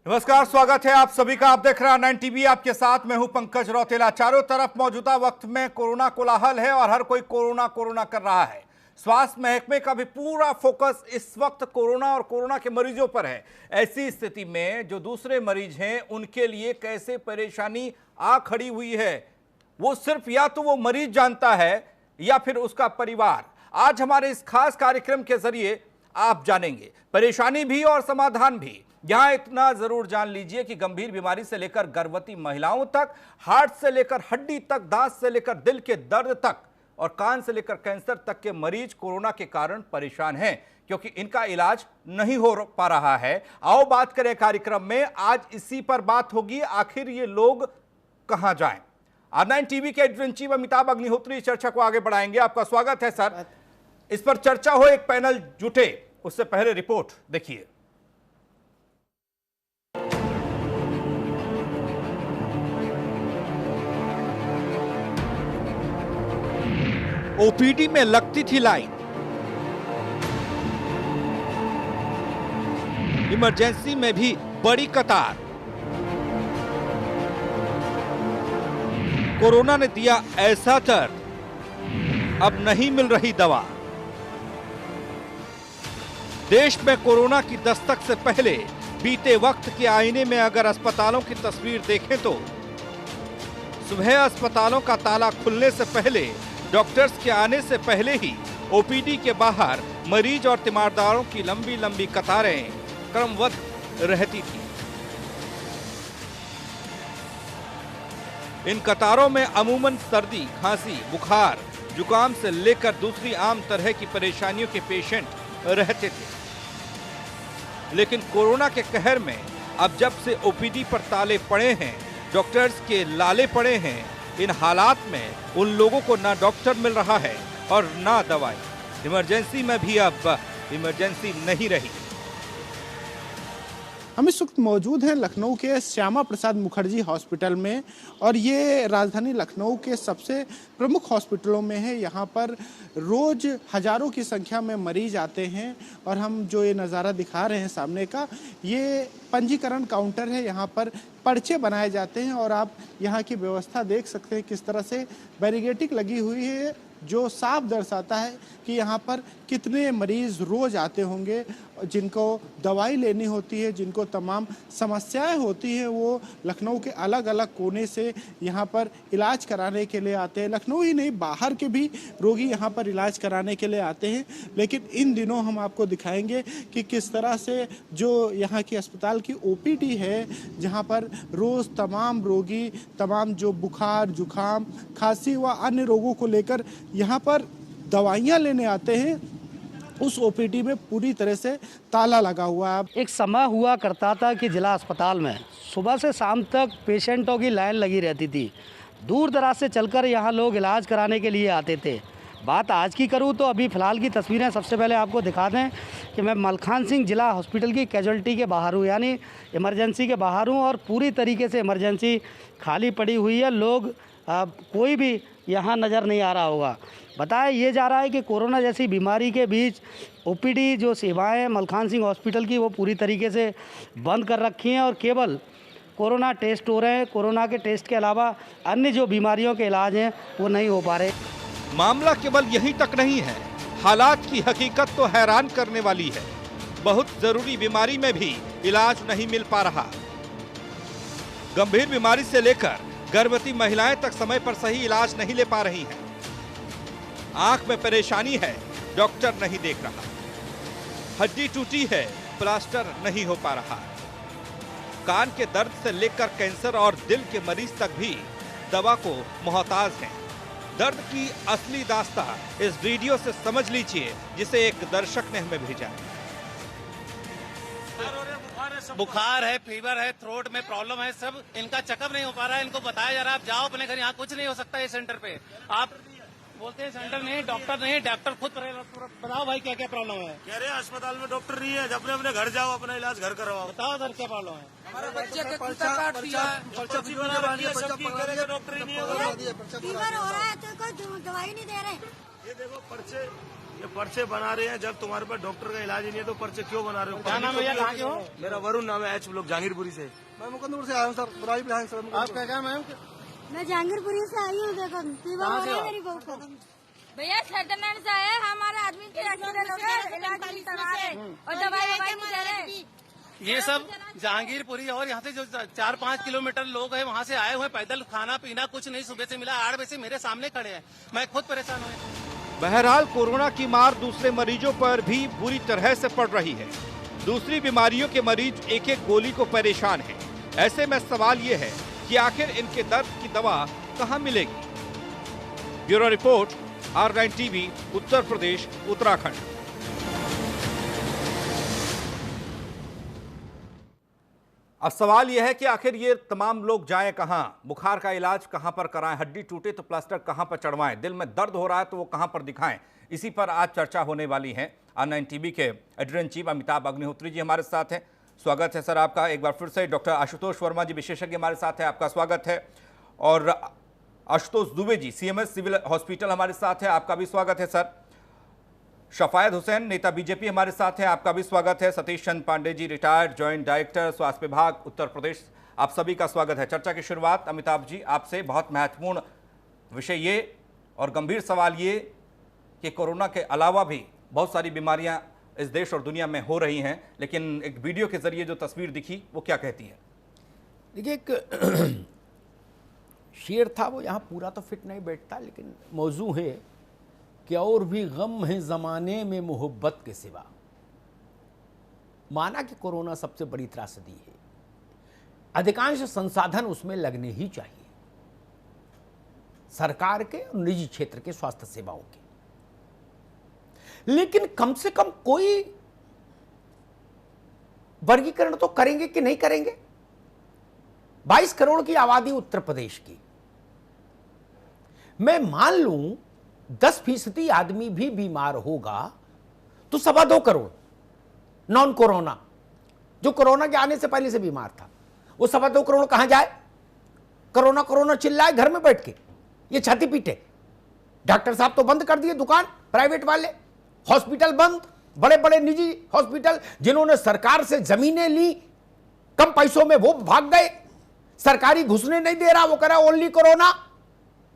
नमस्कार, स्वागत है आप सभी का। आप देख रहे हैं 9 टीवी। आपके साथ मैं हूं पंकज रौतेला। चारों तरफ मौजूदा वक्त में कोरोना कोलाहल है और हर कोई कोरोना कर रहा है। स्वास्थ्य महकमे का भी पूरा फोकस इस वक्त कोरोना और कोरोना के मरीजों पर है। ऐसी स्थिति में जो दूसरे मरीज हैं उनके लिए कैसे परेशानी आ खड़ी हुई है, वो सिर्फ या तो वो मरीज जानता है या फिर उसका परिवार। आज हमारे इस खास कार्यक्रम के जरिए आप जानेंगे परेशानी भी और समाधान भी। यहां इतना जरूर जान लीजिए कि गंभीर बीमारी से लेकर गर्भवती महिलाओं तक, हार्ट से लेकर हड्डी तक, दांत से लेकर दिल के दर्द तक और कान से लेकर कैंसर तक के मरीज कोरोना के कारण परेशान हैं क्योंकि इनका इलाज नहीं हो पा रहा है। आओ बात करें कार्यक्रम में। आज इसी पर बात होगी, आखिर ये लोग कहां जाएं। R9 टीवी के editor in chief Amitabh Agnihotri इस चर्चा को आगे बढ़ाएंगे। आपका स्वागत है सर। इस पर चर्चा हो, एक पैनल जुटे, उससे पहले रिपोर्ट देखिए। ओपीडी में लगती थी लाइन, इमरजेंसी में भी बड़ी कतार। कोरोना ने दिया ऐसा दर्द, अब नहीं मिल रही दवा। देश में कोरोना की दस्तक से पहले बीते वक्त के आईने में अगर अस्पतालों की तस्वीर देखें तो सुबह अस्पतालों का ताला खुलने से पहले, डॉक्टर्स के आने से पहले ही ओपीडी के बाहर मरीज और तीमारदारों की लंबी लंबी कतारें क्रमबद्ध रहती थी। इन कतारों में अमूमन सर्दी, खांसी, बुखार, जुकाम से लेकर दूसरी आम तरह की परेशानियों के पेशेंट रहते थे। लेकिन कोरोना के कहर में अब जब से ओपीडी पर ताले पड़े हैं, डॉक्टर्स के लाले पड़े हैं, इन हालात में उन लोगों को ना डॉक्टर मिल रहा है और ना दवाई। इमरजेंसी में भी अब इमरजेंसी नहीं रही। हम इस वक्त मौजूद हैं लखनऊ के श्यामा प्रसाद मुखर्जी हॉस्पिटल में और ये राजधानी लखनऊ के सबसे प्रमुख हॉस्पिटलों में है। यहाँ पर रोज हजारों की संख्या में मरीज आते हैं और हम जो ये नज़ारा दिखा रहे हैं सामने का, ये पंजीकरण काउंटर है। यहाँ पर पर्चे बनाए जाते हैं और आप यहाँ की व्यवस्था देख सकते हैं किस तरह से बैरिकेडिंग लगी हुई है, जो साफ दर्शाता है कि यहाँ पर कितने मरीज रोज आते होंगे जिनको दवाई लेनी होती है, जिनको तमाम समस्याएं होती हैं। वो लखनऊ के अलग अलग कोने से यहाँ पर इलाज कराने के लिए आते हैं। लखनऊ ही नहीं, बाहर के भी रोगी यहाँ पर इलाज कराने के लिए आते हैं। लेकिन इन दिनों हम आपको दिखाएंगे कि किस तरह से जो यहाँ की अस्पताल की ओपीडी है, जहाँ पर रोज़ तमाम रोगी, तमाम जो बुखार, जुकाम, खांसी व अन्य रोगों को लेकर यहाँ पर दवाइयाँ लेने आते हैं, उस ओपीडी में पूरी तरह से ताला लगा हुआ है। एक समय हुआ करता था कि जिला अस्पताल में सुबह से शाम तक पेशेंटों की लाइन लगी रहती थी। दूर दराज से चलकर यहाँ लोग इलाज कराने के लिए आते थे। बात आज की करूँ तो अभी फ़िलहाल की तस्वीरें सबसे पहले आपको दिखा दें कि मैं मलखान सिंह जिला हॉस्पिटल की कैजुअल्टी के बाहर हूँ, यानी इमरजेंसी के बाहर हूँ और पूरी तरीके से इमरजेंसी खाली पड़ी हुई है। लोग कोई भी यहाँ नज़र नहीं आ रहा होगा। बताया ये जा रहा है कि कोरोना जैसी बीमारी के बीच ओपीडी जो सेवाएं मलखान सिंह हॉस्पिटल की वो पूरी तरीके से बंद कर रखी हैं और केवल कोरोना टेस्ट हो रहे हैं। कोरोना के टेस्ट के अलावा अन्य जो बीमारियों के इलाज हैं वो नहीं हो पा रहे। मामला केवल यहीं तक नहीं है, हालात की हकीकत तो हैरान करने वाली है। बहुत जरूरी बीमारी में भी इलाज नहीं मिल पा रहा। गंभीर बीमारी से लेकर गर्भवती महिलाएं तक समय पर सही इलाज नहीं ले पा रही हैं। आंख में परेशानी है, डॉक्टर नहीं देख रहा। हड्डी टूटी है, प्लास्टर नहीं हो पा रहा। कान के दर्द से लेकर कैंसर और दिल के मरीज तक भी दवा को मोहताज हैं। दर्द की असली दास्तां इस वीडियो से समझ लीजिए, जिसे एक दर्शक ने हमें भेजा है। बुखार है, फीवर है, थ्रोट में प्रॉब्लम है, सब इनका चेकअप नहीं हो पा रहा है। इनको बताया जा रहा है आप जाओ अपने घर, यहाँ कुछ नहीं हो सकता है सेंटर पे। आप बोलते हैं सेंटर नहीं, डॉक्टर नहीं, डॉक्टर खुद बताओ भाई क्या क्या प्रॉब्लम है। कह रहे हैं अस्पताल में डॉक्टर नहीं है, अपने अपने घर जाओ, अपना इलाज घर करवाओ। बताओ सर क्या प्रॉब्लम है। हमारे बच्चे के कुत्ता काट दिया है, सबकी करेंगे डॉक्टर ही नहीं है। फीवर हो रहा है तो कोई दवाई नहीं दे रहे। ये देखो पर्चे, ये पर्चे बना रहे हैं, जब तुम्हारे पास डॉक्टर का इलाज ही नहीं है तो पर्चे क्यों बना रहे हो? क्या नाम है भैया, कहाँ के हो? मेरा वरुण नाम है, एच ब्लॉक जहांगीरपुरी से। मैं मुकंदपुर से आया हूँ सर, बुराई बिहार से। आपका क्या मैम? मैं जहांगीरपुरी से आई हूँ। देखो फीवर हो रहा है मेरी बहू को। भैया छठनन से आए, हमारे आदमी के एक्सीडेंट हो गया, इलाज नहीं करवा रहे और दवाई नहीं दे रहे। ये सब जहांगीरपुरी और यहाँ से जो 4-5 किलोमीटर लोग हैं वहाँ से आए हुए, पैदल खाना पीना कुछ नहीं सुबह से मिला। 8 बजे से मेरे सामने खड़े हैं, मैं खुद परेशान हूँ। बहरहाल कोरोना की मार दूसरे मरीजों पर भी बुरी तरह से पड़ रही है। दूसरी बीमारियों के मरीज एक एक गोली को परेशान हैं। ऐसे में सवाल ये है कि आखिर इनके दर्द की दवा कहां मिलेगी। Bureau report, R9 TV, Uttar Pradesh, Uttarakhand. अब सवाल यह है कि आखिर ये तमाम लोग जाएं कहां, बुखार का इलाज कहां पर कराएं, हड्डी टूटे तो प्लास्टर कहां पर चढ़वाएं, दिल में दर्द हो रहा है तो वो कहां पर दिखाएं। इसी पर आज चर्चा होने वाली है। R9 टीवी के editor in chief Amitabh Agnihotri ji हमारे साथ हैं। स्वागत है सर आपका एक बार फिर से। डॉक्टर आशुतोष वर्मा जी विशेषज्ञ हमारे साथ हैं, आपका स्वागत है। और Ashutosh Dubey ji CMS civil hospital हमारे साथ है, आपका भी स्वागत है सर। शफायत हुसैन नेता बीजेपी हमारे साथ हैं, आपका भी स्वागत है। Satish Chandra Pandey ji retired joint director स्वास्थ्य विभाग उत्तर प्रदेश, आप सभी का स्वागत है। चर्चा की शुरुआत अमिताभ जी आपसे। बहुत महत्वपूर्ण विषय ये और गंभीर सवाल ये कि कोरोना के अलावा भी बहुत सारी बीमारियां इस देश और दुनिया में हो रही हैं, लेकिन एक वीडियो के जरिए जो तस्वीर दिखी वो क्या कहती है? देखिए, एक शेर था, वो यहाँ पूरा तो फिट नहीं बैठता, लेकिन मौजू है कि और भी गम है ज़माने में मोहब्बत के सिवा। माना कि कोरोना सबसे बड़ी त्रासदी है, अधिकांश संसाधन उसमें लगने ही चाहिए, सरकार के और निजी क्षेत्र के स्वास्थ्य सेवाओं के। लेकिन कम से कम कोई वर्गीकरण तो करेंगे कि नहीं करेंगे? 22 करोड़ की आबादी उत्तर प्रदेश की, मैं मान लूं 10% आदमी भी बीमार होगा तो 2.25 करोड़ नॉन कोरोना, जो कोरोना के आने से पहले से बीमार था, वो 2.25 करोड़ कहां जाए? कोरोना कोरोना चिल्लाए घर में बैठ के, ये छाती पीटे। डॉक्टर साहब तो बंद कर दिए दुकान, प्राइवेट वाले, हॉस्पिटल बंद, बड़े बड़े निजी हॉस्पिटल जिन्होंने सरकार से जमीनें ली कम पैसों में वो भाग गए। सरकारी घुसने नहीं दे रहा, वो कह रहा only corona,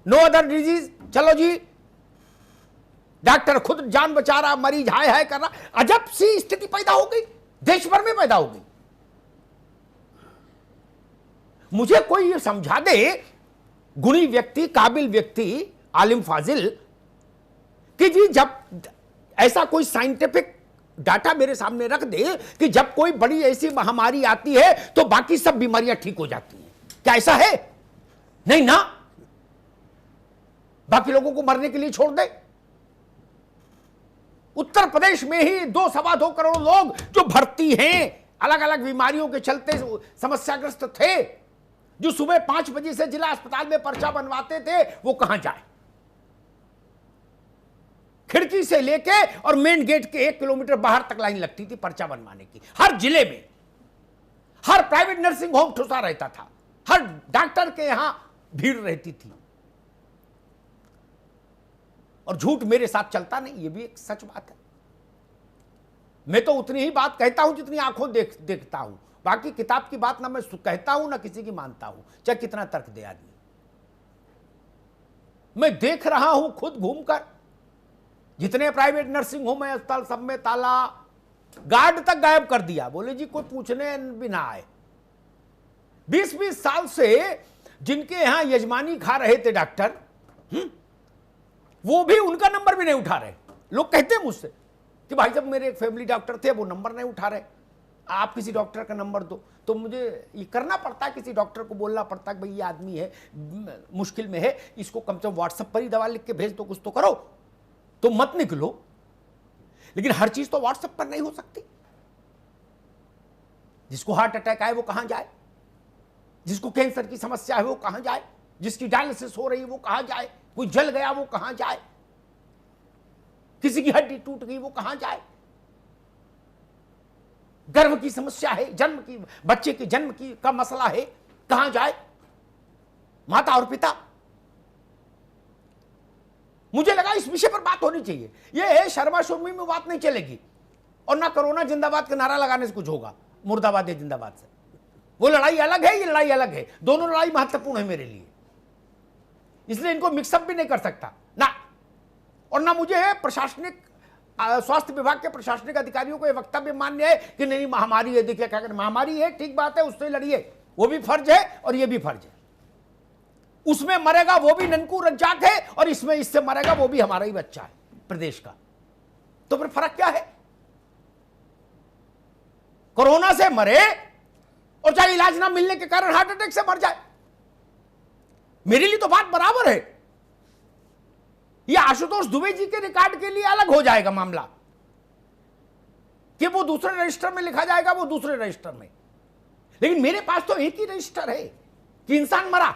no other disease. चलो जी, डॉक्टर खुद जान बचा रहा, मरीज हाय हाय कर रहा। अजब सी स्थिति पैदा हो गई, देश भर में पैदा हो गई। मुझे कोई ये समझा दे, गुणी व्यक्ति, काबिल व्यक्ति, आलिम फाजिल, कि जी जब ऐसा कोई साइंटिफिक डाटा मेरे सामने रख दे कि जब कोई बड़ी ऐसी महामारी आती है तो बाकी सब बीमारियां ठीक हो जाती हैं। क्या ऐसा है? नहीं ना, बाकी लोगों को मरने के लिए छोड़ दे। उत्तर प्रदेश में ही 2-2.25 करोड़ लोग जो भर्ती हैं, अलग अलग बीमारियों के चलते समस्याग्रस्त थे, जो सुबह 5 बजे से जिला अस्पताल में पर्चा बनवाते थे, वो कहां जाए? खिड़की से लेके और मेन गेट के 1 किलोमीटर बाहर तक लाइन लगती थी पर्चा बनवाने की। हर जिले में, हर प्राइवेट नर्सिंग होम ठुसा रहता था, हर डॉक्टर के यहां भीड़ रहती थी। और झूठ मेरे साथ चलता नहीं, यह भी एक सच बात है। मैं तो उतनी ही बात कहता हूं जितनी आंखों देखता हूं, बाकी किताब की बात ना मैं कहता हूं ना किसी की मानता हूं, चाहे कितना तर्क दे आदमी। मैं देख रहा हूं खुद घूमकर, जितने प्राइवेट नर्सिंग होम है, अस्पताल, सब में ताला, गार्ड तक गायब कर दिया। बोले जी कोई पूछने भी ना आए। 20-20 साल से जिनके यहां यजमानी खा रहे थे डॉक्टर, वो भी उनका नंबर भी नहीं उठा रहे। लोग कहते हैं मुझसे कि भाई साहब मेरे एक फैमिली डॉक्टर थे, वो नंबर नहीं उठा रहे, आप किसी डॉक्टर का नंबर दो। तो मुझे ये करना पड़ता है, किसी डॉक्टर को बोलना पड़ता है कि भाई ये आदमी है मुश्किल में है, इसको कम से कम व्हाट्सएप पर ही दवा लिख के भेज दो, कुछ तो करो, तो मत निकलो। लेकिन हर चीज तो व्हाट्सएप पर नहीं हो सकती। जिसको हार्ट अटैक आए वो कहां जाए? जिसको कैंसर की समस्या है वो कहां जाए? जिसकी डायलिसिस हो रही है वो कहां जाए? कोई जल गया वो कहां जाए? किसी की हड्डी टूट गई वो कहां जाए? गर्भ की समस्या है, जन्म की, बच्चे के जन्म की का मसला है, कहां जाए? माता और पिता। मुझे लगा इस विषय पर बात होनी चाहिए। ये शर्मा शुर्मी में बात नहीं चलेगी, और ना कोरोना जिंदाबाद का नारा लगाने से कुछ होगा, मुर्दाबाद है जिंदाबाद से। वो लड़ाई अलग है, ये लड़ाई अलग है, दोनों लड़ाई महत्वपूर्ण है मेरे लिए, इसलिए इनको मिक्सअप भी नहीं कर सकता ना। और ना मुझे प्रशासनिक स्वास्थ्य विभाग के प्रशासनिक अधिकारियों को यह वक्तव्य मान्य है कि नहीं महामारी है, देखिए क्या करें, महामारी है ठीक बात है, उससे लड़िए, वो भी फर्ज है और ये भी फर्ज है। उसमें मरेगा वो भी ननकू रज्जाक है, और इसमें इससे मरेगा वो भी हमारा ही बच्चा है प्रदेश का। तो फिर फर्क क्या है? कोरोना से मरे और चाहे इलाज ना मिलने के कारण हार्ट अटैक से मर जाए, मेरे लिए तो बात बराबर है। यह आशुतोष दुबे जी के रिकॉर्ड के लिए अलग हो जाएगा मामला कि वो दूसरे रजिस्टर में लिखा जाएगा, वो दूसरे रजिस्टर में, लेकिन मेरे पास तो एक ही रजिस्टर है कि इंसान मरा।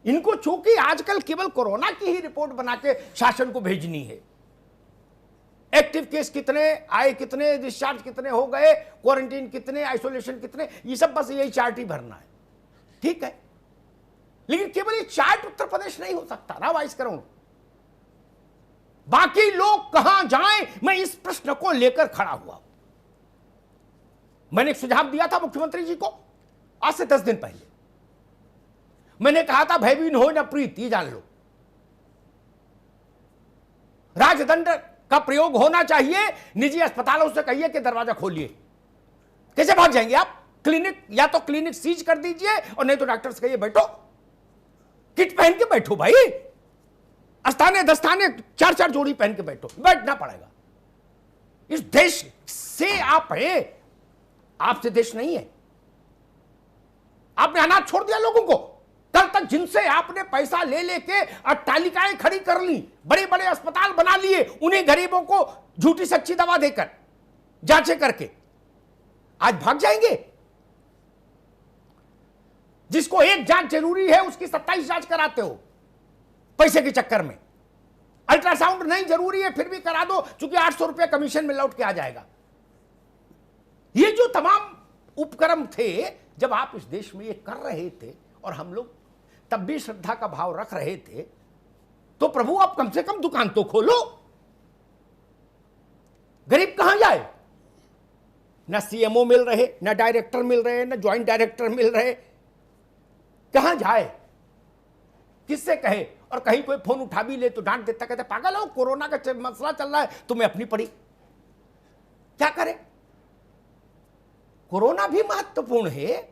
इनको चूंकि आजकल केवल कोरोना की ही रिपोर्ट बना के शासन को भेजनी है, एक्टिव केस कितने आए, कितने डिस्चार्ज कितने हो गए, क्वारंटीन कितने, आइसोलेशन कितने, ये सब बस यही चार्ट ही भरना है, ठीक है। लेकिन केवल ये चार्ट उत्तर प्रदेश नहीं हो सकता ना वाइस करूं, बाकी लोग कहां जाएं, मैं इस प्रश्न को लेकर खड़ा हुआ। मैंने एक सुझाव दिया था मुख्यमंत्री जी को आज से 10 दिन पहले। मैंने कहा था भयभीन हो न प्रीत, ये जान लो, राजदंड का प्रयोग होना चाहिए। निजी अस्पतालों से कहिए कि दरवाजा खोलिए। कैसे भाग जाएंगे आप? क्लिनिक, या तो क्लिनिक सीज कर दीजिए, और नहीं तो डॉक्टर से कहिए बैठो, किट पहन के बैठो भाई, अस्ताने दस्ताने 4-4 जोड़ी पहन के बैठो, बैठना पड़ेगा। इस देश से आप हैं, आपसे देश नहीं है। आपने अनाज छोड़ दिया लोगों को। कल तक जिनसे आपने पैसा ले लेके अट्टालिकाएं खड़ी कर ली, बड़े बड़े अस्पताल बना लिए, उन्हीं गरीबों को झूठी सच्ची दवा देकर, जांचें करके, आज भाग जाएंगे। जिसको एक जांच जरूरी है उसकी 27 जांच कराते हो पैसे के चक्कर में। अल्ट्रासाउंड नहीं जरूरी है फिर भी करा दो, क्योंकि 800 रुपया कमीशन में लौट के आ जाएगा। ये जो तमाम उपक्रम थे, जब आप इस देश में ये कर रहे थे और हम लोग तब भी श्रद्धा का भाव रख रहे थे, तो प्रभु आप कम से कम दुकान तो खोलो। गरीब कहां जाए? ना सीएमओ मिल रहे, ना डायरेक्टर मिल रहे, ना ज्वाइंट डायरेक्टर मिल रहे, कहां जाए, किससे कहे? और कहीं कोई फोन उठा भी ले तो डांट देता, कहता पागल हो, कोरोना का मसला चल रहा है, तुम्हें अपनी पड़ी। क्या करें? कोरोना भी महत्वपूर्ण है,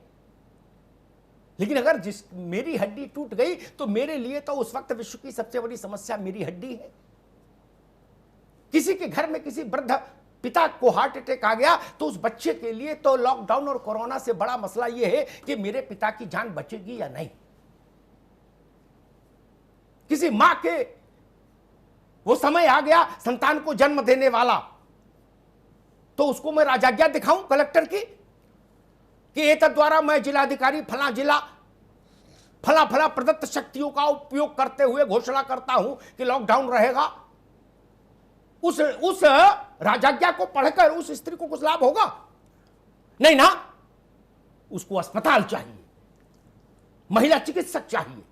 लेकिन अगर मेरी हड्डी टूट गई तो मेरे लिए तो उस वक्त विश्व की सबसे बड़ी समस्या मेरी हड्डी है। किसी के घर में किसी वृद्ध पिता को हार्ट अटैक आ गया तो उस बच्चे के लिए तो लॉकडाउन और कोरोना से बड़ा मसला यह है कि मेरे पिता की जान बचेगी या नहीं। किसी मां के वो समय आ गया संतान को जन्म देने वाला, तो उसको मैं राजाज्ञा दिखाऊं कलेक्टर की कि एतद द्वारा मैं जिलाधिकारी फला जिला फला फला प्रदत्त शक्तियों का उपयोग करते हुए घोषणा करता हूं कि लॉकडाउन रहेगा। उस राजाज्ञा को पढ़कर उस स्त्री को कुछ लाभ होगा? नहीं ना। उसको अस्पताल चाहिए, महिला चिकित्सक चाहिए।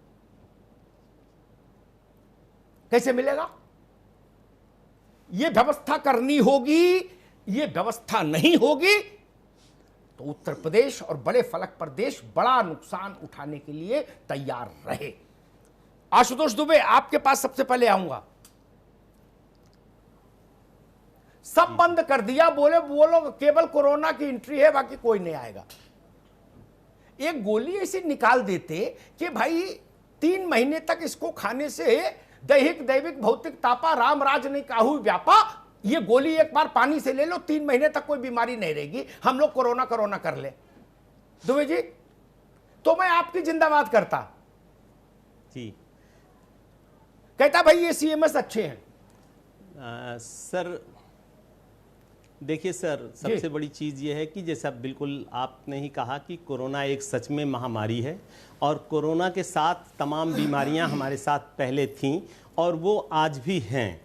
कैसे मिलेगा? यह व्यवस्था करनी होगी। यह व्यवस्था नहीं होगी तो उत्तर प्रदेश और बड़े फलक प्रदेश बड़ा नुकसान उठाने के लिए तैयार रहे। आशुतोष दुबे, आपके पास सबसे पहले आऊंगा। सब बंद कर दिया, बोले वो लोग केवल कोरोना की एंट्री है, बाकी कोई नहीं आएगा। एक गोली ऐसी निकाल देते कि भाई 3 महीने तक इसको खाने से दैहिक दैविक भौतिक तापा राम राज नहीं काहू व्यापा। ये गोली एक बार पानी से ले लो, 3 महीने तक कोई बीमारी नहीं रहेगी। हम लोग कोरोना कोरोना कर ले। दुबे जी, तो मैं आपकी जिंदाबाद करता जी। कहता भाई ये सीएमएस अच्छे हैं। सर देखिए सर, सबसे बड़ी चीज़ ये है कि जैसा बिल्कुल आपने ही कहा कि कोरोना एक सच में महामारी है, और कोरोना के साथ तमाम बीमारियां हमारे साथ पहले थीं और वो आज भी हैं।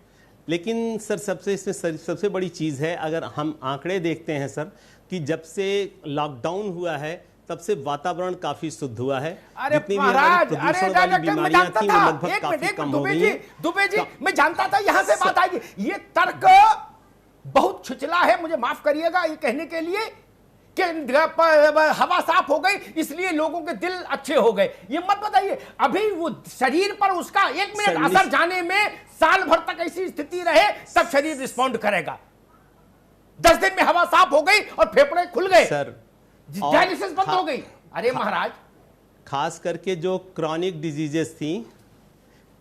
लेकिन सर सबसे बड़ी चीज़ है, अगर हम आंकड़े देखते हैं सर, कि जब से लॉकडाउन हुआ है तब से वातावरण काफी शुद्ध हुआ है। अरे जितनी भी महाराज, हमारी अरे प्रदूषण वाली डॉक्टर, मैं बीमारियां जानता थी था, वो लगभग एक काफी मिनट, कम हो गई हैं। दुबे जी, मैं जानता था यहां से बात आएगी। ये तर्क बहुत छिचला है, मुझे माफ करिएगा ये कहने के लिए कि हवा साफ हो गई इसलिए लोगों के दिल अच्छे हो गए। ये मत बताइए, अभी वो शरीर पर उसका 1 मिनट असर जाने में साल भर तक ऐसी स्थिति रहे तब शरीर रिस्पॉन्ड करेगा। 10 दिन में हवा साफ हो गई और फेफड़े खुल गए, सर, डायलिसिस बंद हो गई। अरे महाराज, खास करके जो क्रॉनिक डिजीजेस थी,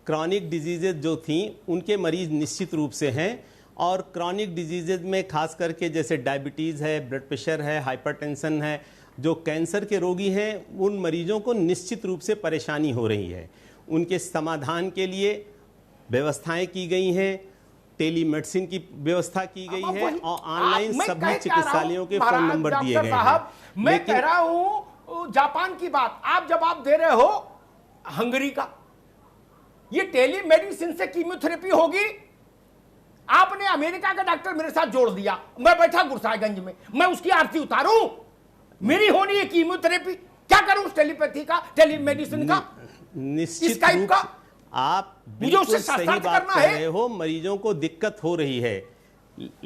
क्रॉनिक डिजीजेस जो थी उनके मरीज निश्चित रूप से हैं। और क्रॉनिक डिजीजेज में खास करके जैसे डायबिटीज़ है, ब्लड प्रेशर है, हाइपरटेंशन है, जो कैंसर के रोगी हैं, उन मरीजों को निश्चित रूप से परेशानी हो रही है। उनके समाधान के लिए व्यवस्थाएं की गई हैं, टेलीमेडिसिन की व्यवस्था की गई है और ऑनलाइन सभी चिकित्सालयों के फोन नंबर दिए गए हैं। मैं कह रहा हूं जापान की बात, जब आप दे रहे हो हंगरी का, ये टेलीमेडिसिन से कीमोथेरेपी होगी। आपने अमेरिका का डॉक्टर मेरे साथ जोड़ दिया, मैं बैठा गुरसाईगंज में, मैं उसकी आरती उतारूं? मेरी होनी है कीमोथेरेपी, क्या करूं उस टेलीपैथी का, टेलीमेडिसिन का, निश्चित रूप का? आप मुझे उससे सही शास्त्रार्थ बात करना कह है। रहे हो, मरीजों को दिक्कत हो रही है,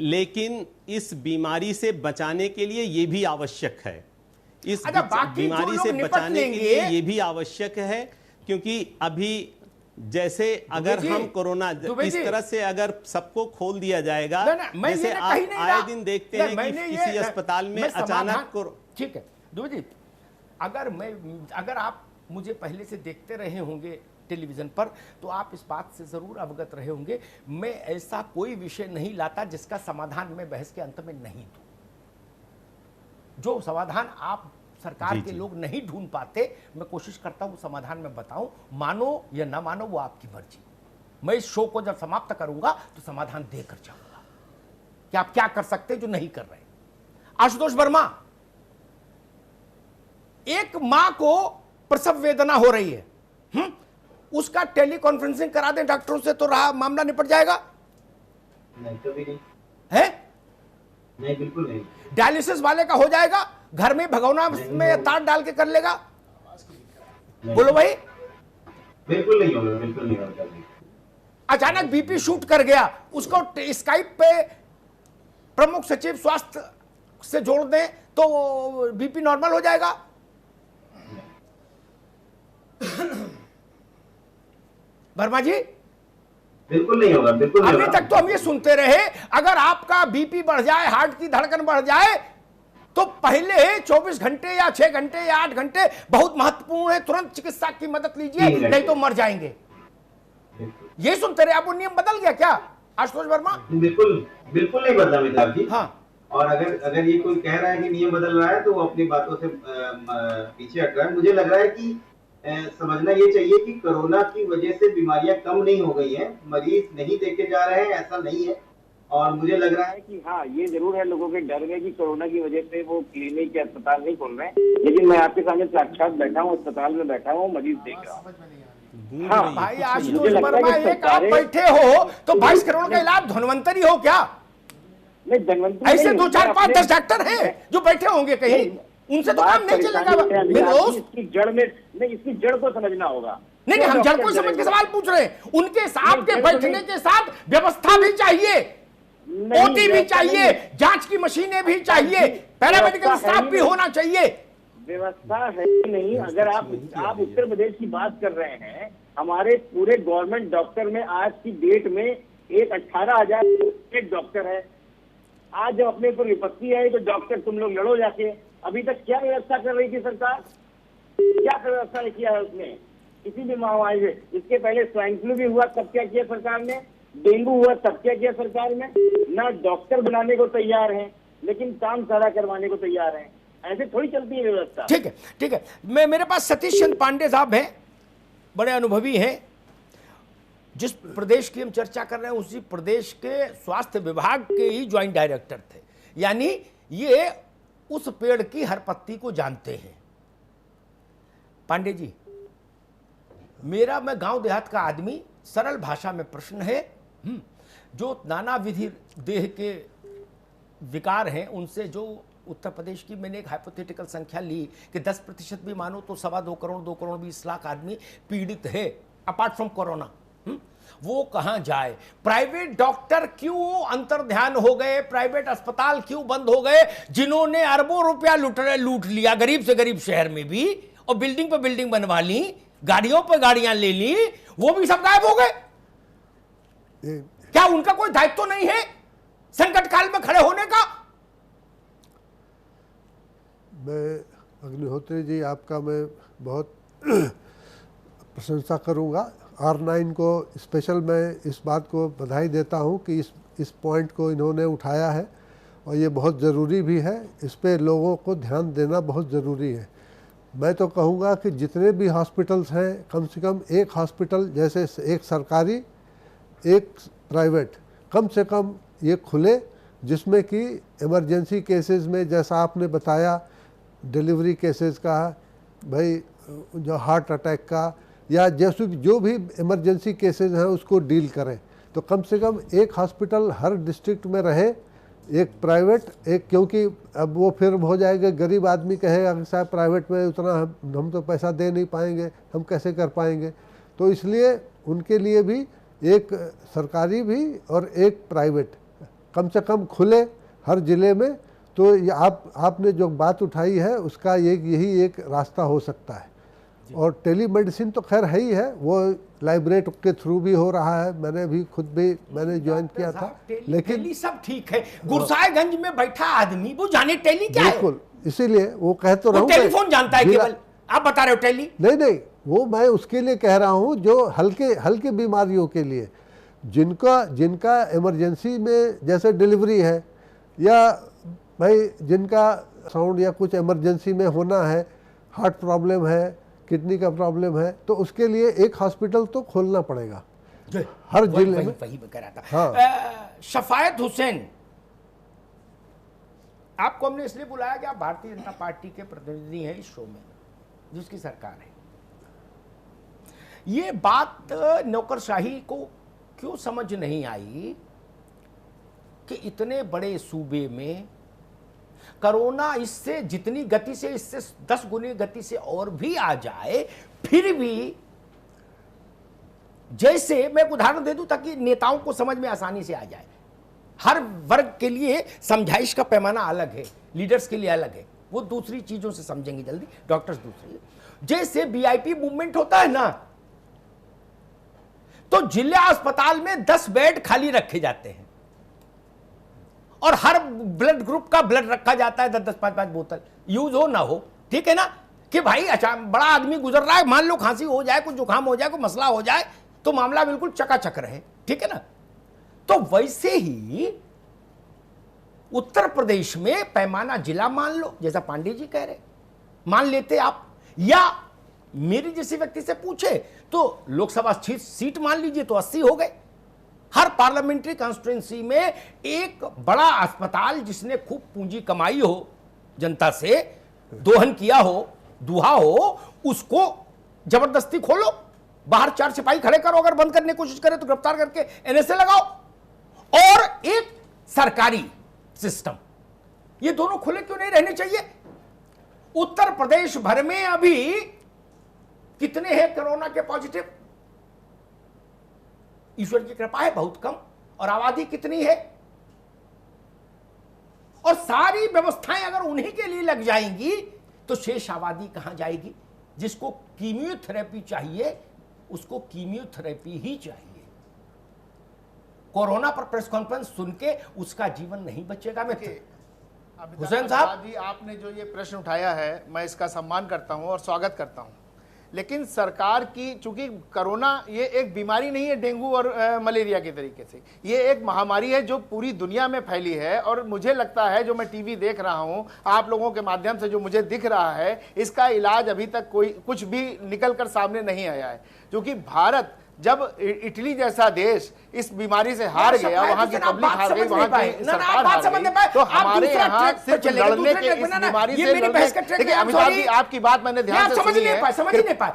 लेकिन इस बीमारी से बचाने के लिए ये भी आवश्यक है। इस बीमारी से बचाने के लिए ये भी आवश्यक है, क्योंकि अभी जैसे अगर हम कोरोना इस तरह से अगर सबको खोल दिया जाएगा, जैसे आप आए दिन देखते हैं कि किसी अस्पताल में अचानक, ठीक है दुबे जी, अगर आप मुझे पहले से देखते रहे होंगे टेलीविजन पर तो आप इस बात से जरूर अवगत रहे होंगे, मैं ऐसा कोई विषय नहीं लाता जिसका समाधान मैं बहस के अंत में नहीं दूं। जो समाधान आप सरकार के लोग नहीं ढूंढ पाते, मैं कोशिश करता हूं समाधान में बताऊं, मानो या ना मानो वो आपकी मर्जी। मैं इस शो को जब समाप्त करूंगा तो समाधान देकर जाऊंगा कि आप क्या कर सकते जो नहीं कर रहे। आशुतोष वर्मा, एक मां को प्रसव वेदना हो रही है, उसका टेली कॉन्फ्रेंसिंग करा दें डॉक्टरों से तो रहा मामला निपट जाएगा? नहीं, कभी नहीं है? नहीं, बिल्कुल नहीं। डायलिसिस वाले का हो जाएगा, घर में भगोना में तार डाल के कर लेगा? बोलो भाई। बिल्कुल नहीं होगा, बिल्कुल नहीं होगा। अचानक बीपी शूट कर गया, उसको स्काइप पे प्रमुख सचिव स्वास्थ्य से जोड़ दें तो बीपी नॉर्मल हो जाएगा? वर्मा जी, बिल्कुल नहीं होगा, बिल्कुल नहीं अभी होगा। तक तो हम ये सुनते रहे, अगर आपका बीपी बढ़ जाए, हार्ट की धड़कन बढ़ जाए तो पहले 24 घंटे या 6 घंटे या 8 घंटे बहुत महत्वपूर्ण है, तुरंत चिकित्सा की मदद लीजिए, नहीं तो मर जाएंगे। ये सुनते रहे, अब वो नियम बदल गया क्या आशुतोष वर्मा? बिल्कुल बिल्कुल नहीं बदला मिताब जी। हाँ, और अगर ये कोई कह रहा है कि नियम बदल रहा है तो वो अपनी बातों से पीछे हट रहा है। मुझे लग रहा है कि समझना ये चाहिए कि कोरोना की वजह से बीमारियां कम नहीं हो गई हैं, मरीज नहीं देखे जा रहे हैं, ऐसा नहीं है। और मुझे लग रहा है कि हाँ, ये जरूर है लोगों के डर में कि कोरोना की वजह से वो क्लिनिक या अस्पताल नहीं खोल रहे हैं, लेकिन मैं आपके सामने साक्षात बैठा हूँ, अस्पताल में बैठा हूँ, मरीज देख रहा हूँ। हाँ भाई आशुतोष वर्मा, एक आप बैठे हो तो 22 करोड़ का इलाज धनवंतरी हो क्या? नहीं, धनवंतरी ऐसे 2, 4, 5, 10 डॉक्टर हैं जो बैठे होंगे कहीं, उनसे तो काम नहीं चलेगा। इसकी जड़ में नहीं, इसकी जड़ को समझना होगा। नहीं, हम जड़ को समझ के सवाल पूछ रहे हैं। उनके साथ के बैठने के साथ व्यवस्था भी चाहिए, ओटी भी चाहिए, जांच की मशीनें भी चाहिए, पैरामेडिकल स्टाफ भी होना चाहिए। व्यवस्था है ही नहीं। अगर आप उत्तर प्रदेश की बात कर रहे हैं, हमारे पूरे गवर्नमेंट डॉक्टर में आज की डेट में एक 18,000 डॉक्टर है। आज जब अपने ऊपर विपत्ति आई तो डॉक्टर तुम लोग लड़ो जाके। अभी तक क्या व्यवस्था कर रही थी सरकार? क्या व्यवस्था किया है उसने? किसी भी महामारी से, इसके पहले स्वाइन फ्लू भी हुआ तब क्या किया सरकार ने, डेंगू हुआ तब क्या किया सरकार ने? ना डॉक्टर बनाने को तैयार हैं, लेकिन काम सारा करवाने को तैयार हैं। ऐसे थोड़ी चलती है व्यवस्था। ठीक है, ठीक है। मेरे पास सतीश चंद्र पांडे साहब हैं, बड़े अनुभवी हैं। जिस प्रदेश की हम चर्चा कर रहे हैं उसी प्रदेश के स्वास्थ्य विभाग के ही ज्वाइंट डायरेक्टर थे, यानी ये उस पेड़ की हर पत्ती को जानते हैं। पांडे जी, मैं गांव देहात का आदमी, सरल भाषा में प्रश्न है, जो नाना विधि देह के विकार हैं उनसे जो उत्तर प्रदेश की मैंने एक हाइपोथेटिकल संख्या ली कि 10% भी मानो तो 2.25 करोड़ 2 करोड़ 20 लाख आदमी पीड़ित है अपार्ट फ्रॉम कोरोना। वो कहां जाए? प्राइवेट डॉक्टर क्यों अंतर्ध्यान हो गए? प्राइवेट अस्पताल क्यों बंद हो गए? जिन्होंने अरबों रुपया लूट लिया गरीब से गरीब शहर में भी, और बिल्डिंग पर बिल्डिंग बनवा ली, गाड़ियों पर गाड़ियां ले ली, वो भी सब गायब हो गए। क्या उनका कोई दायित्व तो नहीं है संकट काल में खड़े होने का? मैं अग्निहोत्री जी आपका मैं बहुत प्रशंसा करूंगा। R9 को स्पेशल मैं इस बात को बधाई देता हूं कि इस पॉइंट को इन्होंने उठाया है और ये बहुत ज़रूरी भी है। इस पे लोगों को ध्यान देना बहुत ज़रूरी है। मैं तो कहूँगा कि जितने भी हॉस्पिटल्स हैं कम से कम एक हॉस्पिटल, जैसे एक सरकारी एक प्राइवेट, कम से कम ये खुले, जिसमें कि इमरजेंसी केसेस में, जैसा आपने बताया डिलीवरी केसेस का, भाई जो हार्ट अटैक का या जैसे जो भी इमरजेंसी केसेस हैं उसको डील करें। तो कम से कम एक हॉस्पिटल हर डिस्ट्रिक्ट में रहे, एक प्राइवेट एक, क्योंकि अब वो फिर हो जाएगा, गरीब आदमी कहेगा कि साहब प्राइवेट में उतना हम तो पैसा दे नहीं पाएंगे, हम कैसे कर पाएंगे। तो इसलिए उनके लिए भी एक सरकारी भी और एक प्राइवेट कम से कम खुले हर ज़िले में। तो ये आपने जो बात उठाई है उसका यही एक रास्ता हो सकता है। और टेलीमेडिसिन तो खैर है ही है, वो लाइब्रेट के थ्रू भी हो रहा है। मैंने भी खुद भी मैंने ज्वाइन किया था। लेकिन टेली सब ठीक है, गुरसाएगंज में बैठा आदमी वो जाने टेली क्या है? बिल्कुल, इसीलिए वो कह तो रहा हूँ, टेलीफोन जानता है केवल, आप बता रहे हो टेली? नहीं, वो मैं उसके लिए कह रहा हूँ जो हल्के बीमारियों के लिए, जिनका इमरजेंसी में जैसे डिलीवरी है, या भाई जिनका साउंड या कुछ इमरजेंसी में होना है, हार्ट प्रॉब्लम है, किडनी का प्रॉब्लम है, तो उसके लिए एक हॉस्पिटल तो खोलना पड़ेगा हर जिले में। वही कह रहा था। हाँ। शफायत हुसैन, आपको हमने इसलिए बुलाया कि आप भारतीय जनता पार्टी के प्रतिनिधि हैं इस शो में, जिसकी सरकार है। ये बात नौकरशाही को क्यों समझ नहीं आई कि इतने बड़े सूबे में कोरोना इससे जितनी गति से, इससे 10 गुनी गति से और भी आ जाए, फिर भी, जैसे मैं एक उदाहरण दे दूं ताकि नेताओं को समझ में आसानी से आ जाए। हर वर्ग के लिए समझाइश का पैमाना अलग है, लीडर्स के लिए अलग है, वो दूसरी चीजों से समझेंगे जल्दी, डॉक्टर्स दूसरी। जैसे वीआईपी मूवमेंट होता है ना, तो जिला अस्पताल में 10 बेड खाली रखे जाते हैं और हर ब्लड ग्रुप का ब्लड रखा जाता है, 10-10, 5-5 बोतल, यूज हो ना हो, ठीक है ना, कि भाई अचानक बड़ा आदमी गुजर रहा है, मान लो खांसी हो जाए, कुछ जुकाम हो जाए, कोई मसला हो जाए, तो मामला बिल्कुल चकाचक रहे, ठीक है ना। तो वैसे ही उत्तर प्रदेश में पैमाना जिला मान लो, जैसा पांडे जी कह रहे, मान लेते आप, या मेरी जैसे व्यक्ति से पूछे तो लोकसभा सीट मान लीजिए तो 80 हो गए। हर पार्लियामेंट्री कॉन्स्टिट्यूंसी में एक बड़ा अस्पताल जिसने खूब पूंजी कमाई हो, जनता से दोहन किया हो, दुहा हो, उसको जबरदस्ती खोलो, बाहर 4 सिपाही खड़े करो, अगर बंद करने की कोशिश करे तो गिरफ्तार करके एनएसए लगाओ, और एक सरकारी सिस्टम, ये दोनों खुले क्यों नहीं रहने चाहिए? उत्तर प्रदेश भर में अभी कितने हैं कोरोना के पॉजिटिव? ईश्वर की कृपा है बहुत कम, और आबादी कितनी है? और सारी व्यवस्थाएं अगर उन्हीं के लिए लग जाएंगी तो शेष आबादी कहां जाएगी? जिसको कीमियोथेरेपी चाहिए उसको कीमियोथेरेपी ही चाहिए। कोरोना पर प्रेस कॉन्फ्रेंस सुन के उसका जीवन नहीं बचेगा। हुसैन साहब जी, आपने जो ये प्रश्न उठाया है मैं इसका सम्मान करता हूं और स्वागत करता हूं, लेकिन सरकार की, चूंकि कोरोना ये एक बीमारी नहीं है डेंगू और मलेरिया के तरीके से, ये एक महामारी है जो पूरी दुनिया में फैली है। और मुझे लगता है, जो मैं टीवी देख रहा हूं, आप लोगों के माध्यम से जो मुझे दिख रहा है, इसका इलाज अभी तक कुछ भी निकल कर सामने नहीं आया है। क्योंकि भारत जब इटली जैसा देश इस बीमारी से हार गया, वहां की पब्लिक हार गई, वहां की सरकार हार गई, तो हमारे यहाँ सिर्फ लड़ने के इस बीमारी से देखिए अमिताभ जी, आपकी बात मैंने ध्यान से सुनी है,